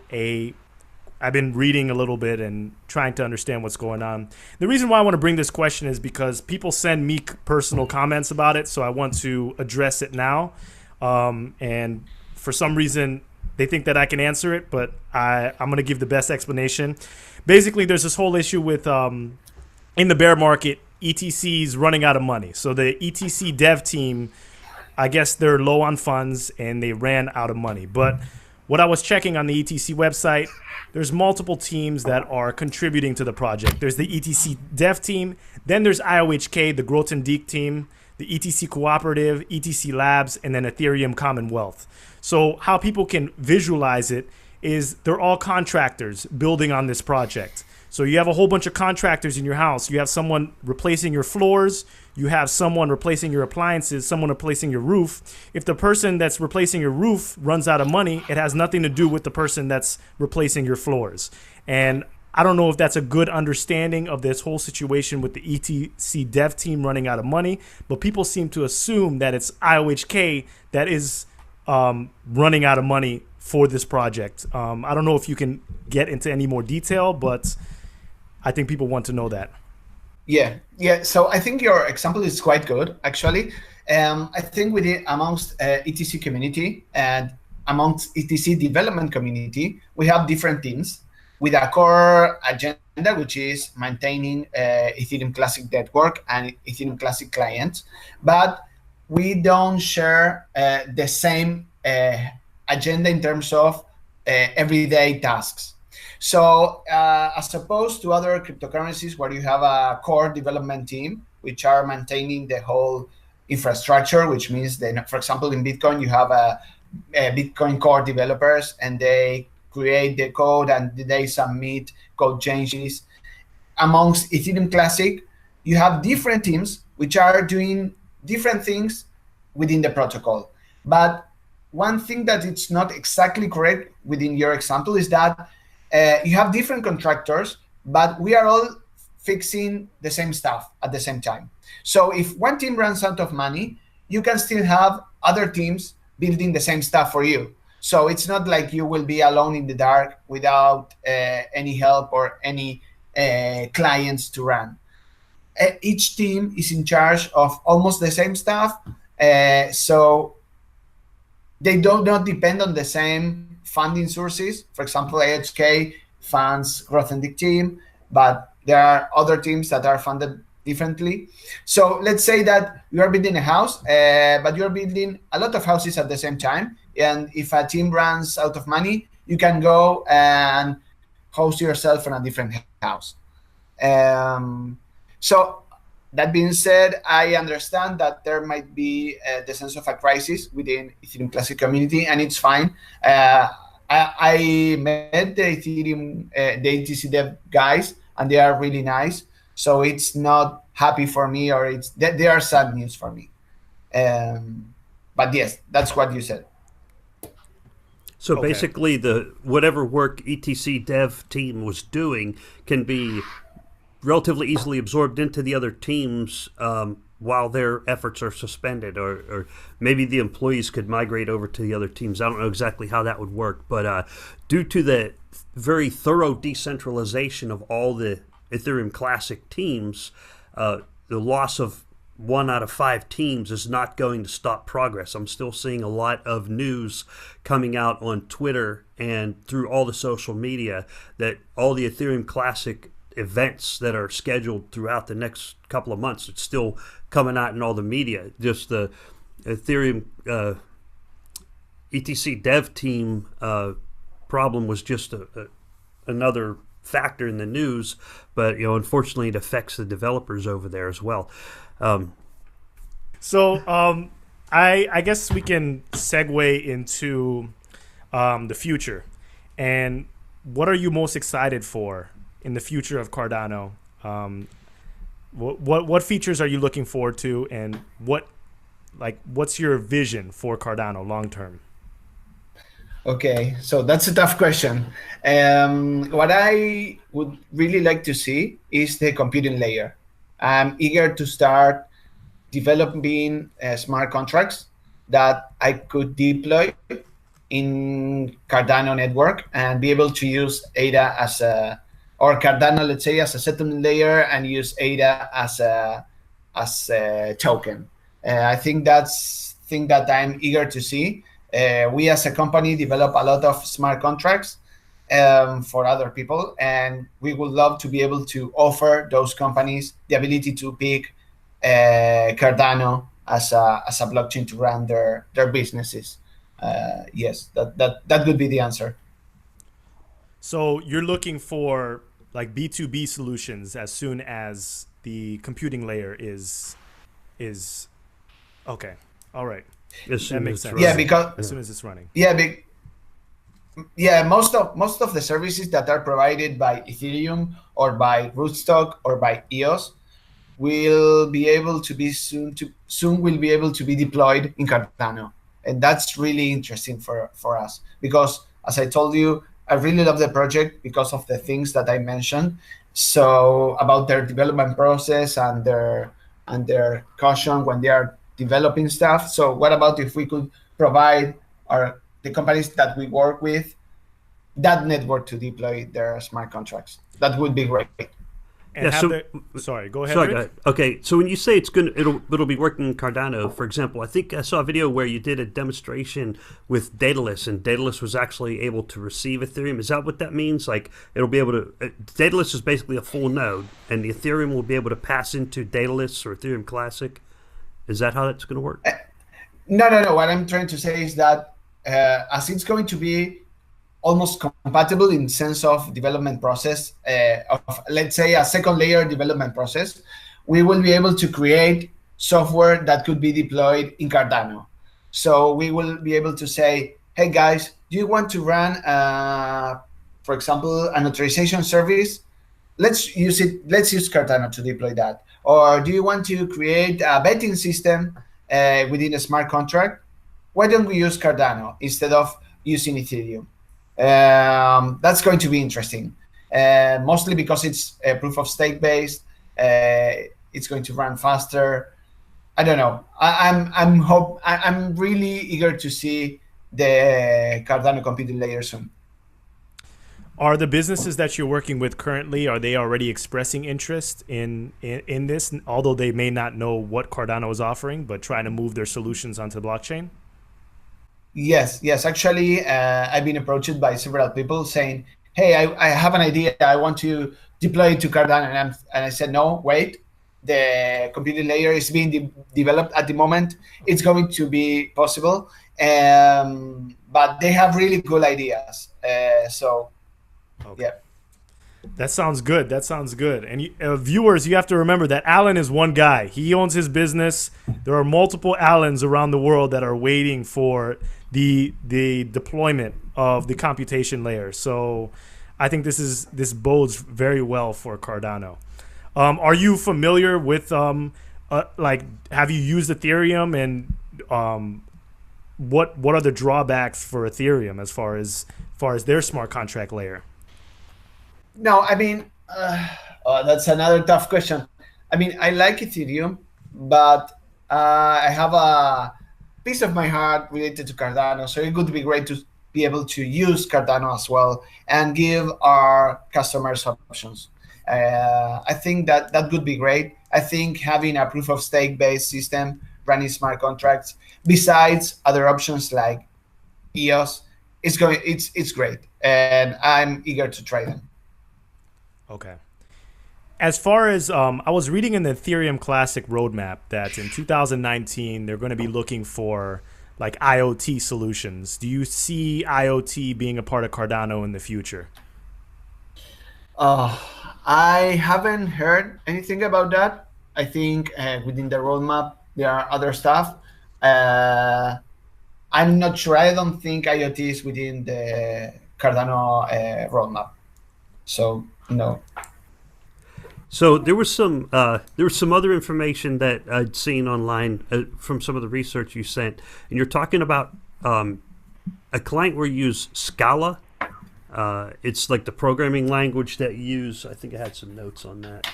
reading a little bit and trying to understand what's going on. The reason why I want to bring this question is because people send me personal comments about it, so I want to address it now. And for some reason, they think that I can answer it, but I'm going to give the best explanation. Basically, there's this whole issue with, in the bear market, ETC's running out of money. So the ETC dev team, I guess they're low on funds and they ran out of money. But what I was checking on the ETC website, there's multiple teams that are contributing to the project. There's the ETC dev team, then there's IOHK, the Grothendieck team, the ETC Cooperative, ETC Labs, and then Ethereum Commonwealth. So how people can visualize it is they're all contractors building on this project. So you have a whole bunch of contractors in your house. You have someone replacing your floors. You have someone replacing your appliances, someone replacing your roof. If the person that's replacing your roof runs out of money, it has nothing to do with the person that's replacing your floors. And I don't know if that's a good understanding of this whole situation with the ETC dev team running out of money, but people seem to assume that it's IOHK that is running out of money for this project. I don't know if you can get into any more detail, but I think people want to know that. Yeah. So I think your example is quite good, actually. I think within amongst ETC community and amongst ETC development community, we have different teams with a core agenda, which is maintaining Ethereum Classic network and Ethereum Classic clients, but we don't share the same agenda in terms of everyday tasks. So as opposed to other cryptocurrencies where you have a core development team, which are maintaining the whole infrastructure, which means that, for example, in Bitcoin, you have a Bitcoin core developers, and they create the code and they submit code changes. Amongst Ethereum Classic, you have different teams which are doing different things within the protocol. But one thing that it's not exactly correct within your example is that you have different contractors, but we are all fixing the same stuff at the same time. So if one team runs out of money, you can still have other teams building the same stuff for you. So it's not like you will be alone in the dark without any help or any clients to run. Each team is in charge of almost the same stuff, so they do not depend on the same funding sources. For example, IOHK funds Grothendieck team, but there are other teams that are funded differently. So let's say that you are building a house, but you're building a lot of houses at the same time. And if a team runs out of money, you can go and host yourself in a different house. So that being said, I understand that there might be the sense of a crisis within Ethereum Classic community, and it's fine. I met the Ethereum, the ETC dev guys, and they are really nice. So it's not happy for me, or they are sad news for me. But yes, that's what you said. So basically, whatever work ETC dev team was doing can be relatively easily absorbed into the other teams while their efforts are suspended, or maybe the employees could migrate over to the other teams. I don't know exactly how that would work, but due to the very thorough decentralization of all the Ethereum Classic teams, the loss of 1 out of 5 teams is not going to stop progress. I'm still seeing a lot of news coming out on Twitter and through all the social media that all the Ethereum Classic events that are scheduled throughout the next couple of months, it's still coming out in all the media. Just the Ethereum ETC dev team problem was just another factor in the news, but unfortunately it affects the developers over there as well. So I guess we can segue into the future. And what are you most excited for in the future of Cardano? What features are you looking forward to, and what's your vision for Cardano long term? Okay, so that's a tough question. What I would really like to see is the computing layer. I'm eager to start developing smart contracts that I could deploy in Cardano network and be able to use ADA or Cardano, let's say, as a settlement layer, and use ADA as a token. I think that's thing that I'm eager to see. We as a company develop a lot of smart contracts for other people, and we would love to be able to offer those companies the ability to pick Cardano as a blockchain to run their businesses. Yes, that would be the answer. So you're looking for like B2B solutions as soon as the computing layer is okay. All right. That makes sense. Yeah, because as soon as it's running. Yeah, most of the services that are provided by Ethereum or by Rootstock or by EOS will be able to be soon will be able to be deployed in Cardano. And that's really interesting for us, because as I told you, I really love the project because of the things that I mentioned. So about their development process and their caution when they are developing stuff. So what about if we could provide the companies that we work with that network to deploy their smart contracts? That would be great. And sorry, go ahead. Sorry, go ahead. Okay, so when you say it'll be working in Cardano, for example, I think I saw a video where you did a demonstration with Daedalus, and Daedalus was actually able to receive Ethereum. Is that what that means? Like it'll be able to. Daedalus is basically a full node, and the Ethereum will be able to pass into Daedalus or Ethereum Classic. Is that how that's going to work? No. What I'm trying to say is that as it's going to be almost compatible in sense of development process of, let's say, a second layer development process, we will be able to create software that could be deployed in Cardano. So we will be able to say, hey guys, do you want to run, for example, an authorization service? Let's use Cardano to deploy that. Or do you want to create a betting system within a smart contract? Why don't we use Cardano instead of using Ethereum? That's going to be interesting, mostly because it's proof of stake based. It's going to run faster. I don't know. I'm really eager to see the Cardano computing layer soon. Are the businesses that you're working with currently, are they already expressing interest in this, although they may not know what Cardano is offering, but trying to move their solutions onto the blockchain? Yes. Actually, I've been approached by several people saying, "Hey, I have an idea. I want to deploy it to Cardano," and I said, "No, wait. The computing layer is being developed at the moment. It's going to be possible, but they have really good ideas. So, Okay. yeah." That sounds good. That sounds good. And viewers, you have to remember that Alan is one guy. He owns his business. There are multiple Alans around the world that are waiting for the deployment of the computation layer. So I think this bodes very well for Cardano. Are you familiar with like, have you used Ethereum, and what are the drawbacks for Ethereum as far as their smart contract layer? No, I mean, that's another tough question. I mean, I like Ethereum, but I have a piece of my heart related to Cardano. So it would be great to be able to use Cardano as well and give our customers options. I think that would be great. I think having a proof of stake based system running smart contracts, besides other options like EOS, it's great, and I'm eager to try them. Okay. As far as I was reading in the Ethereum Classic roadmap that in 2019 they're going to be looking for like IoT solutions. Do you see IoT being a part of Cardano in the future? I haven't heard anything about that. I think within the roadmap there are other stuff. Uh, I'm not sure. I don't think IoT is within the Cardano roadmap. So no. So there was some other information that I'd seen online from some of the research you sent, and you're talking about a client where you use Scala. It's like the programming language that you use. I think I had some notes on that.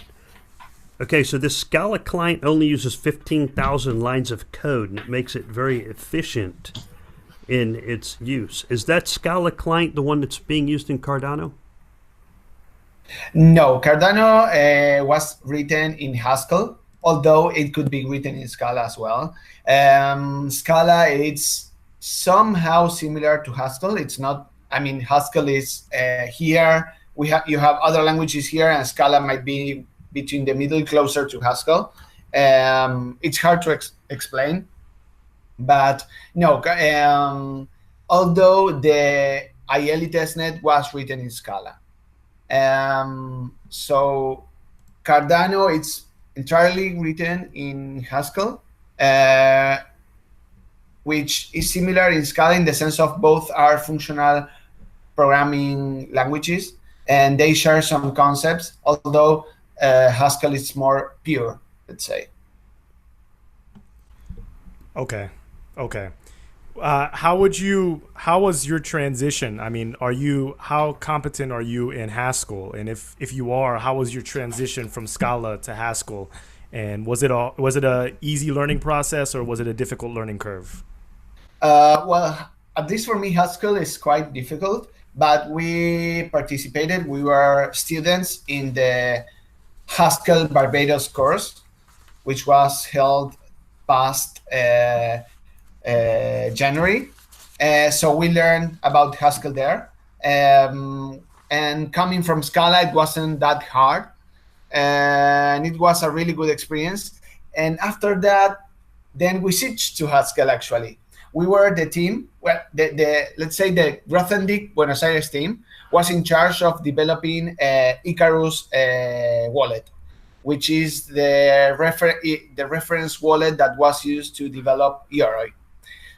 Okay, so this Scala client only uses 15,000 lines of code, and it makes it very efficient in its use. Is that Scala client the one that's being used in Cardano? No, Cardano was written in Haskell, although it could be written in Scala as well. Scala is somehow similar to Haskell. It's not. I mean, Haskell is here. You have other languages here, and Scala might be between the middle, closer to Haskell. It's hard to explain, but no. Although the IELE testnet was written in Scala. So Cardano, it's entirely written in Haskell, which is similar in Scala in the sense of both are functional programming languages, and they share some concepts, although Haskell is more pure, let's say. Okay. How was your transition? I mean, how competent are you in Haskell? And if you are, how was your transition from Scala to Haskell? And was it a easy learning process, or was it a difficult learning curve? Well, at least for me, Haskell is quite difficult, but we participated. We were students in the Haskell Barbados course, which was held past January. So we learned about Haskell there. And coming from Scala, it wasn't that hard. And it was a really good experience. And after that, then we switched to Haskell, actually. We were the team, well, let's say the Grothendieck Buenos Aires team was in charge of developing Icarus wallet, which is the reference wallet that was used to develop Yoroi.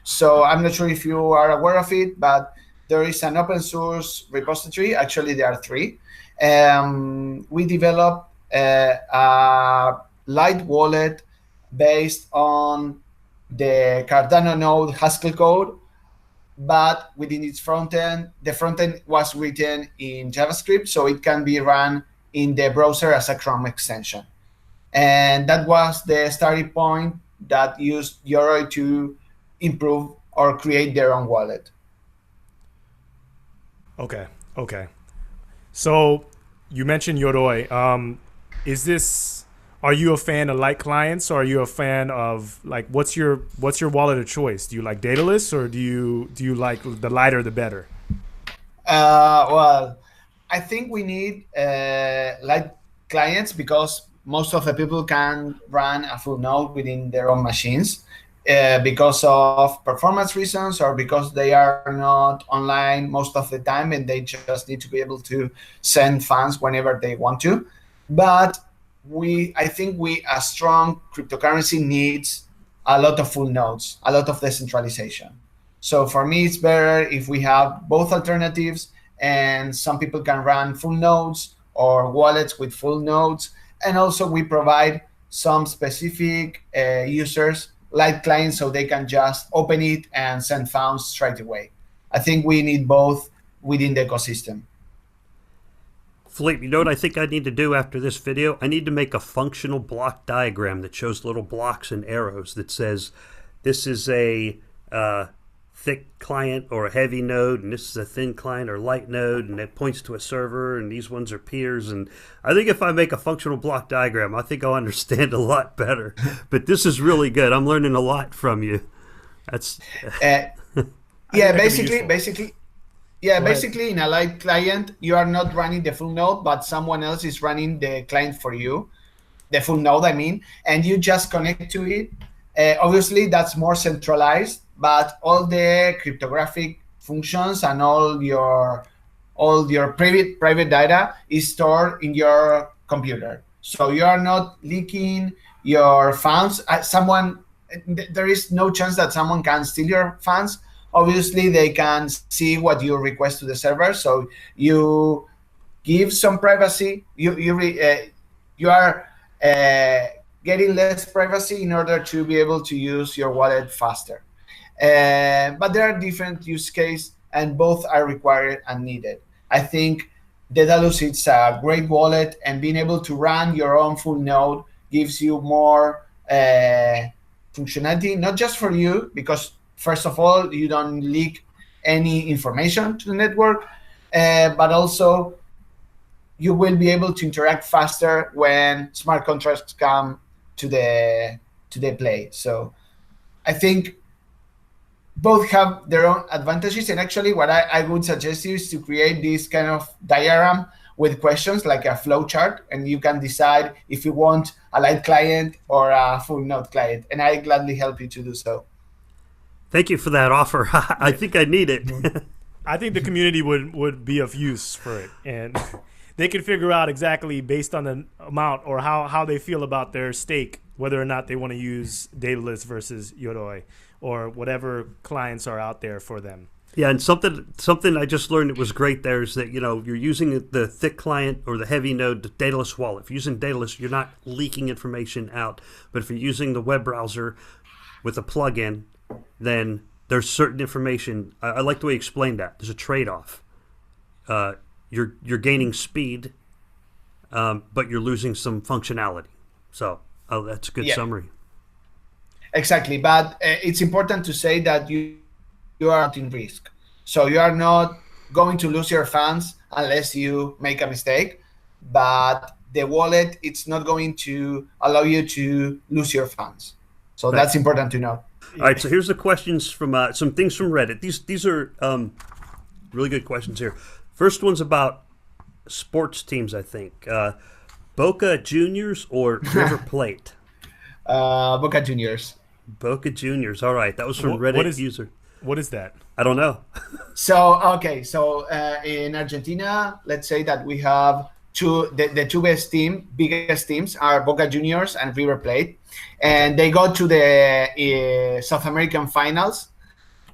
So I'm not sure if you are aware of it, but there is an open source repository. Actually, there are three. We developed a light wallet based on the Cardano node Haskell code, but within its front end, the front end was written in JavaScript, so it can be run in the browser as a Chrome extension. And that was the starting point that used Yoroi to improve or create their own wallet. Okay. So you mentioned Yoroi. Is this Are you a fan of light clients, or are you a fan of like what's your wallet of choice? Do you like dataless, or do you like the lighter the better? Well, I think we need light clients because most of the people can run a full node within their own machines because of performance reasons or because they are not online most of the time and they just need to be able to send funds whenever they want to. But I think a strong cryptocurrency needs a lot of full nodes, a lot of decentralization. So for me, it's better if we have both alternatives and some people can run full nodes or wallets with full nodes. And also we provide some specific users like clients so they can just open it and send funds straight away. I think we need both within the ecosystem. Philippe, you know what I think I need to do after this video? I need to make a functional block diagram that shows little blocks and arrows that says this is a thick client or a heavy node, and this is a thin client or light node, and it points to a server, and these ones are peers. And I think if I make a functional block diagram, I think I'll understand a lot better. But this is really good. I'm learning a lot from you. That's basically in a light client, you are not running the full node, but someone else is running the client for you, the full node, I mean, and you just connect to it. Obviously, that's more centralized, but all the cryptographic functions and all your private data is stored in your computer. So you are not leaking your funds. There is no chance that someone can steal your funds. Obviously, they can see what you request to the server. So you give some privacy. You are getting less privacy in order to be able to use your wallet faster. But there are different use cases, and both are required and needed. I think Daedalus is a great wallet, and being able to run your own full node gives you more functionality, not just for you, because first of all, you don't leak any information to the network, but also you will be able to interact faster when smart contracts come to the play. So I think both have their own advantages. And actually what I would suggest you is to create this kind of diagram with questions like a flow chart, and you can decide if you want a light client or a full node client. And I gladly help you to do so. Thank you for that offer. I think I need it. I think the community would be of use for it. And they can figure out exactly based on the amount or how they feel about their stake, whether or not they want to use Daedalus versus Yoroi or whatever clients are out there for them. Yeah, and something I just learned that was great there is that, you're using the thick client or the heavy node, the Daedalus wallet. If you're using Daedalus, you're not leaking information out. But if you're using the web browser with a plugin, then there's certain information. I like the way you explained that. There's a trade-off. You're gaining speed, but you're losing some functionality. So that's a good summary. Exactly, but it's important to say that you are not in risk. So you are not going to lose your funds unless you make a mistake, but the wallet, it's not going to allow you to lose your funds. So that's important to know. All right, so here's the questions from some things from Reddit. These are really good questions here. First one's about sports teams, I think. Boca Juniors or River Plate? Boca Juniors. Boca Juniors. All right, that was from Reddit user. What is that? I don't know. So in Argentina, let's say that we have the two biggest teams are Boca Juniors and River Plate, and they go to the South American finals,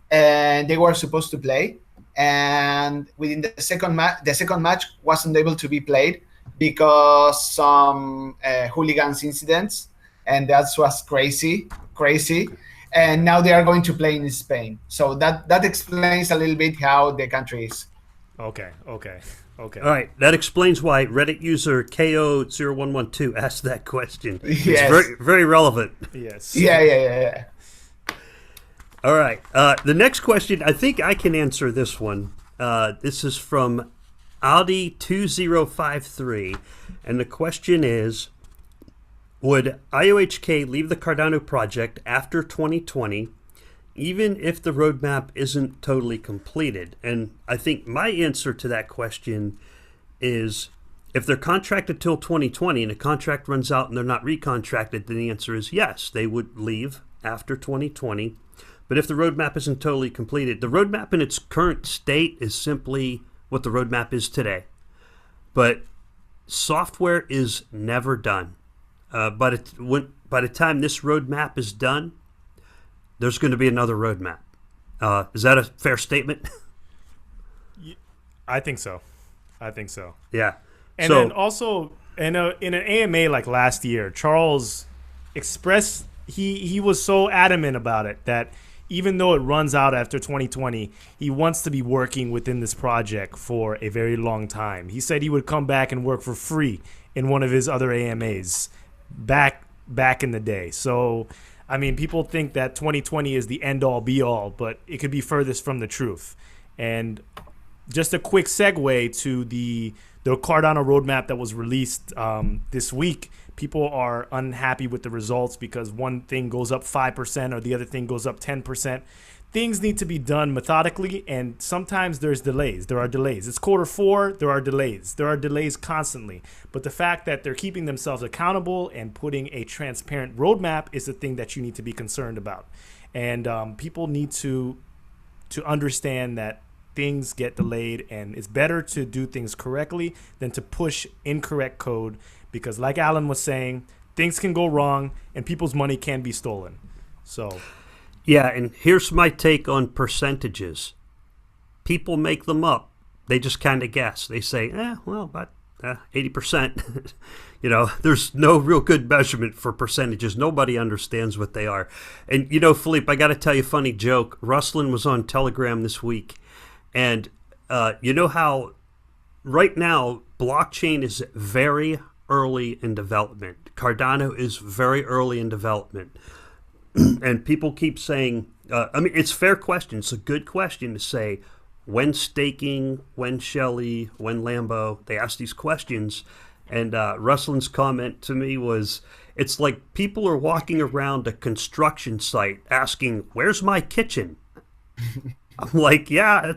and they were supposed to play, and within the second match wasn't able to be played because some hooligans incidents, and that was crazy. And now they are going to play in Spain. So that explains a little bit how the country is. Okay. All right, that explains why Reddit user KO0112 asked that question. Yes. It's very, very relevant. Yes. Yeah. All right, the next question, I think I can answer this one. This is from Audi2053, and the question is, Would IOHK leave the Cardano project after 2020, even if the roadmap isn't totally completed? And I think my answer to that question is, if they're contracted till 2020 and the contract runs out and they're not recontracted, then the answer is yes, they would leave after 2020. But if the roadmap isn't totally completed, the roadmap in its current state is simply what the roadmap is today. But software is never done. By the time this roadmap is done, there's going to be another roadmap. Is that a fair statement? I think so. Yeah. And then also in an AMA like last year, Charles expressed he was so adamant about it that even though it runs out after 2020, he wants to be working within this project for a very long time. He said he would come back and work for free in one of his other AMAs back in the day. So, I mean, people think that 2020 is the end-all, be-all, but it could be furthest from the truth. And just a quick segue to the Cardano roadmap that was released this week. People are unhappy with the results because one thing goes up 5% or the other thing goes up 10%. Things need to be done methodically, and sometimes there's delays. There are delays. It's Q4, there are delays. There are delays constantly. But the fact that they're keeping themselves accountable and putting a transparent roadmap is the thing that you need to be concerned about. And people need to understand that things get delayed, and it's better to do things correctly than to push incorrect code, because like Alan was saying, things can go wrong and people's money can be stolen. So yeah, and here's my take on percentages. People make them up. They just kind of guess. They say, about 80%. There's no real good measurement for percentages. Nobody understands what they are. And, Philippe, I got to tell you a funny joke. Ruslan was on Telegram this week. And you know how right now blockchain is very early in development. Cardano is very early in development. And people keep saying, it's a fair question. It's a good question to say, when staking, when Shelley, when Lambo, they ask these questions. And Ruslan's comment to me was, it's like people are walking around a construction site asking, where's my kitchen? I'm like, yeah,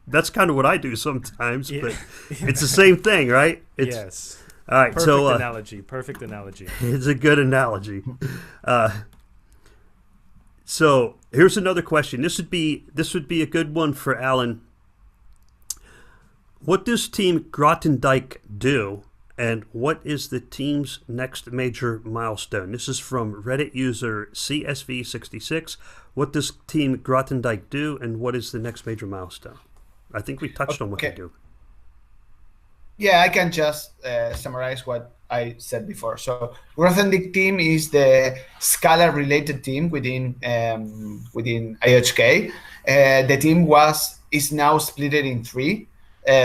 that's kind of what I do sometimes, but it's the same thing, right? Yes. All right. Perfect analogy. It's a good analogy. So here's another question. This would be a good one for Alan. What does Team Grothendieck do, and what is the team's next major milestone? This is from Reddit user CSV66. What does Team Grothendieck do, and what is the next major milestone? I think we touched on what they do. Yeah, I can just summarize what I said before. So Grothendieck team is the Scala-related team within IOHK. The team is now split in three.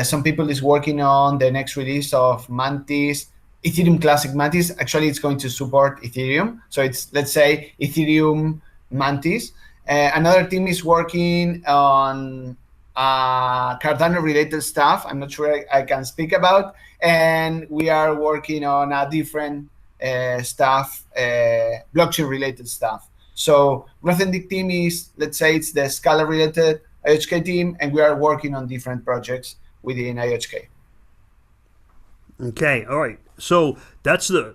Some people is working on the next release of Mantis, Ethereum Classic Mantis. Actually, it's going to support Ethereum. So it's, let's say, Ethereum Mantis. Another team is working on Cardano-related stuff. I'm not sure I can speak about. And we are working on a different stuff, blockchain-related stuff. So Grothendieck team is, let's say, it's the Scala-related IOHK team, and we are working on different projects within IOHK. Okay, all right. So that's the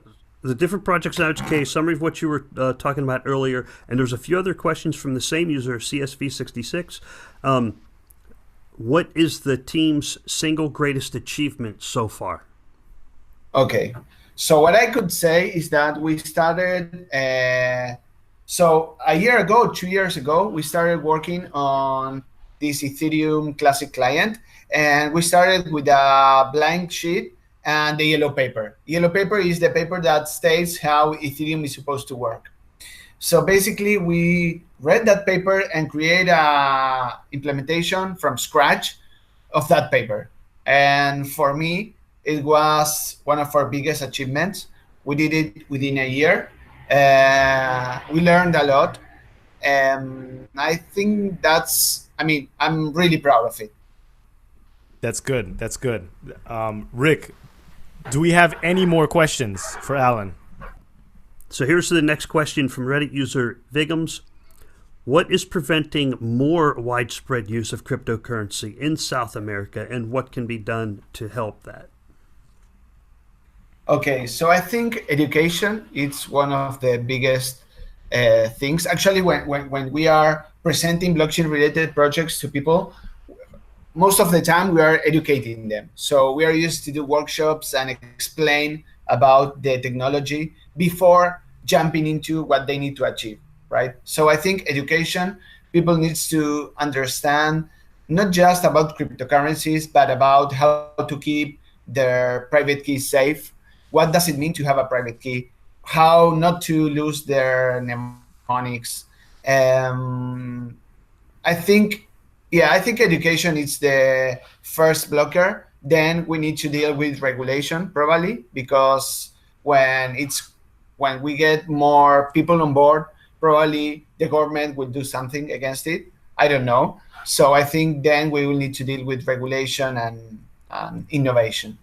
different projects in IOHK, summary of what you were talking about earlier. And there's a few other questions from the same user, CSV66. What is the team's single greatest achievement so far? Okay, so what I could say is that we started, so a year ago, 2 years ago, we started working on this Ethereum Classic client, and we started with a blank sheet and the yellow paper. Yellow paper is the paper that states how Ethereum is supposed to work. So basically, we read that paper and create a implementation from scratch of that paper. And for me, it was one of our biggest achievements. We did it within a year. We learned a lot. I think I'm really proud of it. That's good. Rick, do we have any more questions for Alan? So here's the next question from Reddit user Vigums. What is preventing more widespread use of cryptocurrency in South America, and what can be done to help that? Okay, so I think education is one of the biggest things. Actually, when we are presenting blockchain-related projects to people, most of the time we are educating them. So we are used to do workshops and explain about the technology before jumping into what they need to achieve, right? So I think education, people needs to understand not just about cryptocurrencies, but about how to keep their private keys safe. What does it mean to have a private key? How not to lose their mnemonics? I think education is the first blocker. Then we need to deal with regulation, probably, because when we get more people on board, probably the government will do something against it. I don't know. So I think then we will need to deal with regulation and innovation.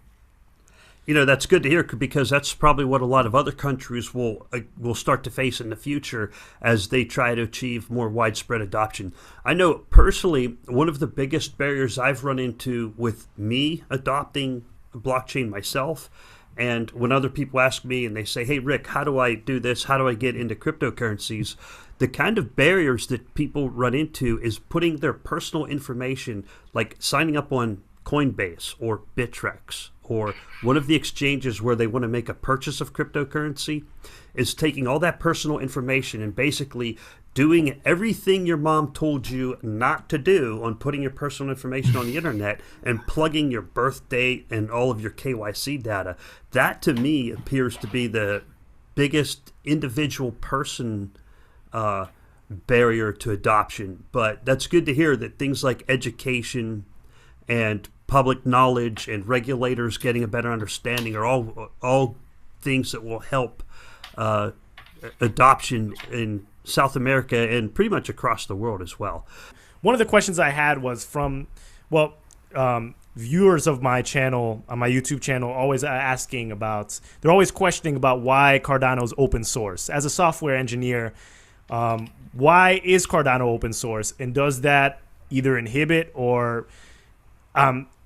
You know, that's good to hear, because that's probably what a lot of other countries will start to face in the future as they try to achieve more widespread adoption. I know personally, one of the biggest barriers I've run into with me adopting blockchain myself, and when other people ask me and they say, hey, Rick, how do I do this? How do I get into cryptocurrencies? The kind of barriers that people run into is putting their personal information, like signing up on Coinbase or Bittrex or one of the exchanges where they want to make a purchase of cryptocurrency, is taking all that personal information and basically doing everything your mom told you not to do on putting your personal information on the internet and plugging your birth date and all of your KYC data. That to me appears to be the biggest individual person barrier to adoption. But that's good to hear that things like education and public knowledge and regulators getting a better understanding are all things that will help adoption in South America and pretty much across the world as well. One of the questions I had was from, viewers of my channel, on my YouTube channel, always asking about, they're always questioning about why Cardano is open source. As a software engineer, why is Cardano open source? And does that either inhibit or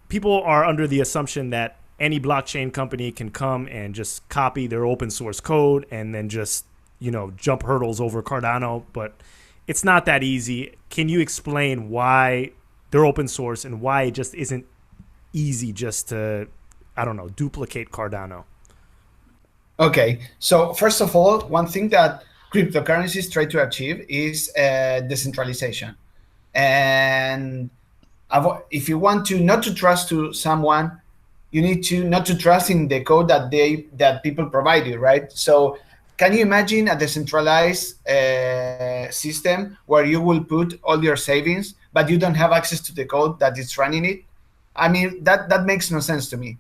people are under the assumption that any blockchain company can come and just copy their open source code and then just, jump hurdles over Cardano, but it's not that easy. Can you explain why they're open source and why it just isn't easy just to, duplicate Cardano? Okay, so first of all, one thing that cryptocurrencies try to achieve is decentralization. And if you want to not to trust to someone, you need to not to trust in the code that people provide you, right? So can you imagine a decentralized system where you will put all your savings, but you don't have access to the code that is running it? I mean, that makes no sense to me.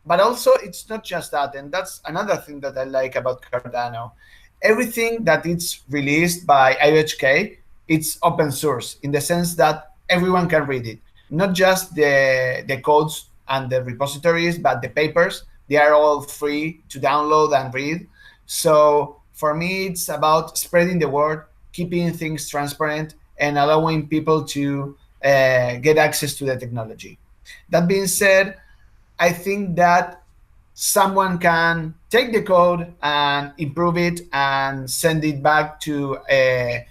But also, it's not just that, and that's another thing that I like about Cardano. Everything that it's released by IOHK, it's open source in the sense that everyone can read it. Not just the codes and the repositories, but the papers. They are all free to download and read. So for me, it's about spreading the word, keeping things transparent, and allowing people to get access to the technology. That being said, I think that someone can take the code and improve it and send it back to the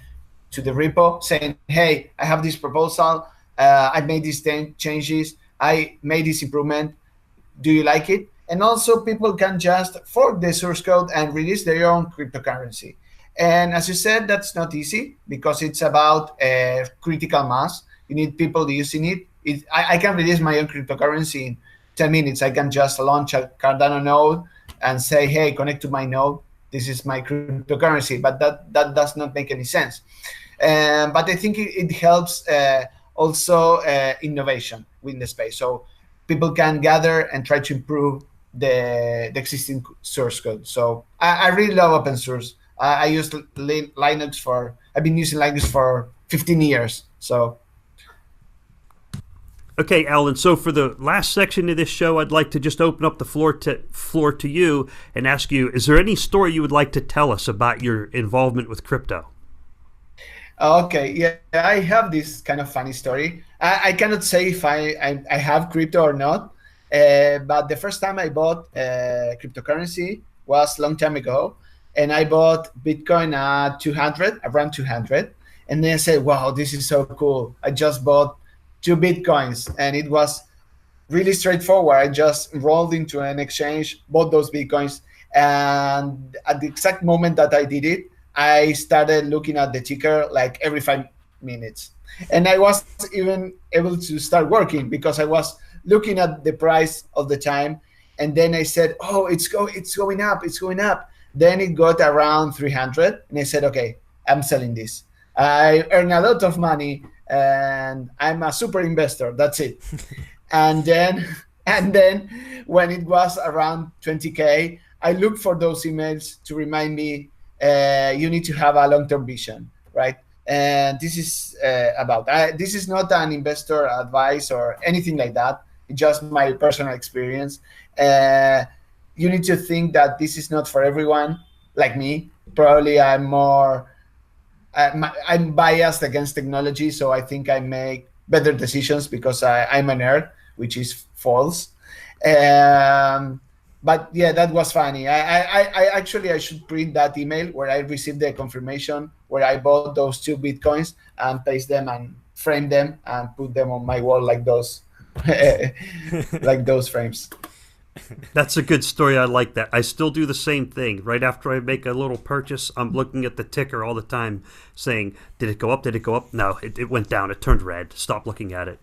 repo saying, hey, I have this proposal, I made these changes, I made this improvement, do you like it? And also people can just fork the source code and release their own cryptocurrency. And as you said, that's not easy because it's about critical mass. You need people using it. I can release my own cryptocurrency in 10 minutes. I can just launch a Cardano node and say, hey, connect to my node. This is my cryptocurrency, but that does not make any sense. But I think it helps also innovation within the space. So people can gather and try to improve the existing source code. So I really love open source. I use Linux I've been using Linux for 15 years. So. Okay, Alan, so for the last section of this show, I'd like to just open up the floor to you and ask you, is there any story you would like to tell us about your involvement with crypto? Okay, yeah, I have this kind of funny story. I cannot say if I have crypto or not, but the first time I bought cryptocurrency was a long time ago, and I bought Bitcoin at around 200, and then I said, wow, this is so cool. I just bought 2 Bitcoins, and it was really straightforward. I just enrolled into an exchange, bought those Bitcoins, and at the exact moment that I did it, I started looking at the ticker like every 5 minutes. And I was even able to start working because I was looking at the price of the time. And then I said, oh, it's going up. Then it got around 300. And I said, okay, I'm selling this. I earn a lot of money and I'm a super investor. That's it. And then when it was around 20K, I looked for those emails to remind me, you need to have a long-term vision, right? And this is this is not an investor advice or anything like that. It's just my personal experience. You need to think that this is not for everyone, like me. Probably I'm more, I'm biased against technology, so I think I make better decisions because I'm a nerd, which is false. But yeah, that was funny. I actually should print that email where I received the confirmation where I bought those 2 Bitcoins and paste them and frame them and put them on my wall like those, like those frames. That's a good story. I like that. I still do the same thing. Right after I make a little purchase, I'm looking at the ticker all the time saying, did it go up? Did it go up? No, it went down. It turned red. Stop looking at it.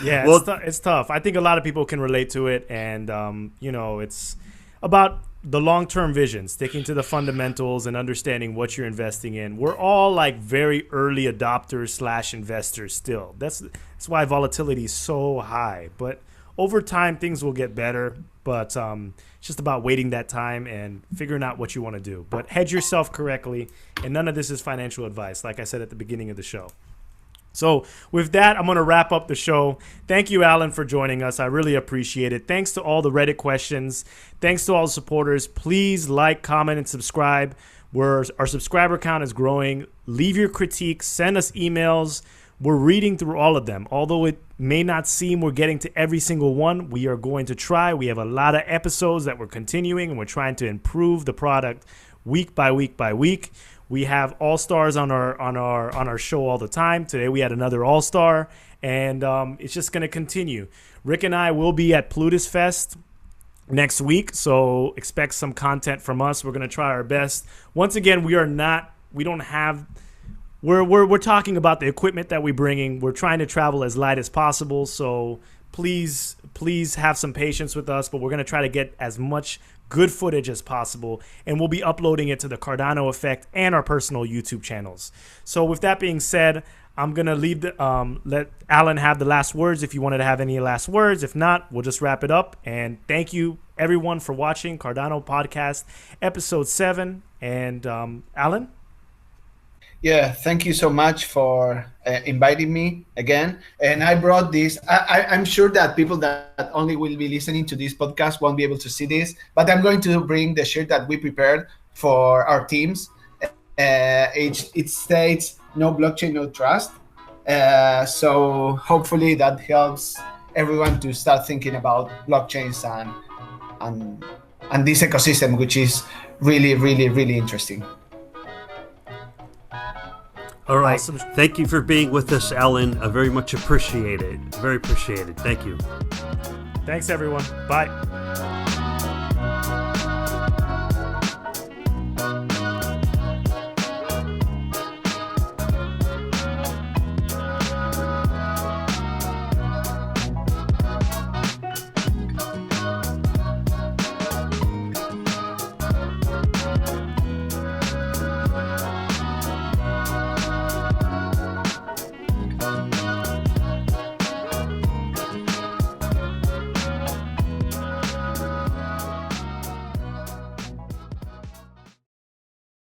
Yeah, well, it's tough. I think a lot of people can relate to it. And, it's about the long-term vision, sticking to the fundamentals and understanding what you're investing in. We're all like very early adopters / investors still. That's why volatility is so high. But over time, things will get better. But it's just about waiting that time and figuring out what you want to do. But hedge yourself correctly. And none of this is financial advice, like I said at the beginning of the show. So with that, I'm going to wrap up the show. Thank you, Alan, for joining us. I really appreciate it. Thanks to all the Reddit questions. Thanks to all the supporters. Please like, comment, and subscribe. Our subscriber count is growing. Leave your critiques. Send us emails. We're reading through all of them. Although it may not seem we're getting to every single one, we are going to try. We have a lot of episodes that we're continuing, and we're trying to improve the product week by week by week. We have all-stars on our show all the time. Today we had another all-star, and it's just going to continue. Take and I will be at Plutus Fest next week, so expect some content from us. We're going to try our best. Once again, we're talking about the equipment that we're bringing. We're trying to travel as light as possible, so please have some patience with us, but we're going to try to get as much good footage as possible, and we'll be uploading it to the Cardano Effect and our personal YouTube channels. So with that being said, I'm going to let Alan have the last words if you wanted to have any last words. If not, we'll just wrap it up. And thank you, everyone, for watching Cardano Podcast, Episode 7. And Alan? Yeah, thank you so much for inviting me again. And I brought this. I'm sure that people that only will be listening to this podcast won't be able to see this, but I'm going to bring the shirt that we prepared for our teams. It states, no blockchain, no trust. So hopefully that helps everyone to start thinking about blockchains and this ecosystem, which is really, really, really interesting. All right. Awesome. Thank you for being with us, Alan. I very much appreciate it. Very appreciated. Thank you. Thanks, everyone. Bye.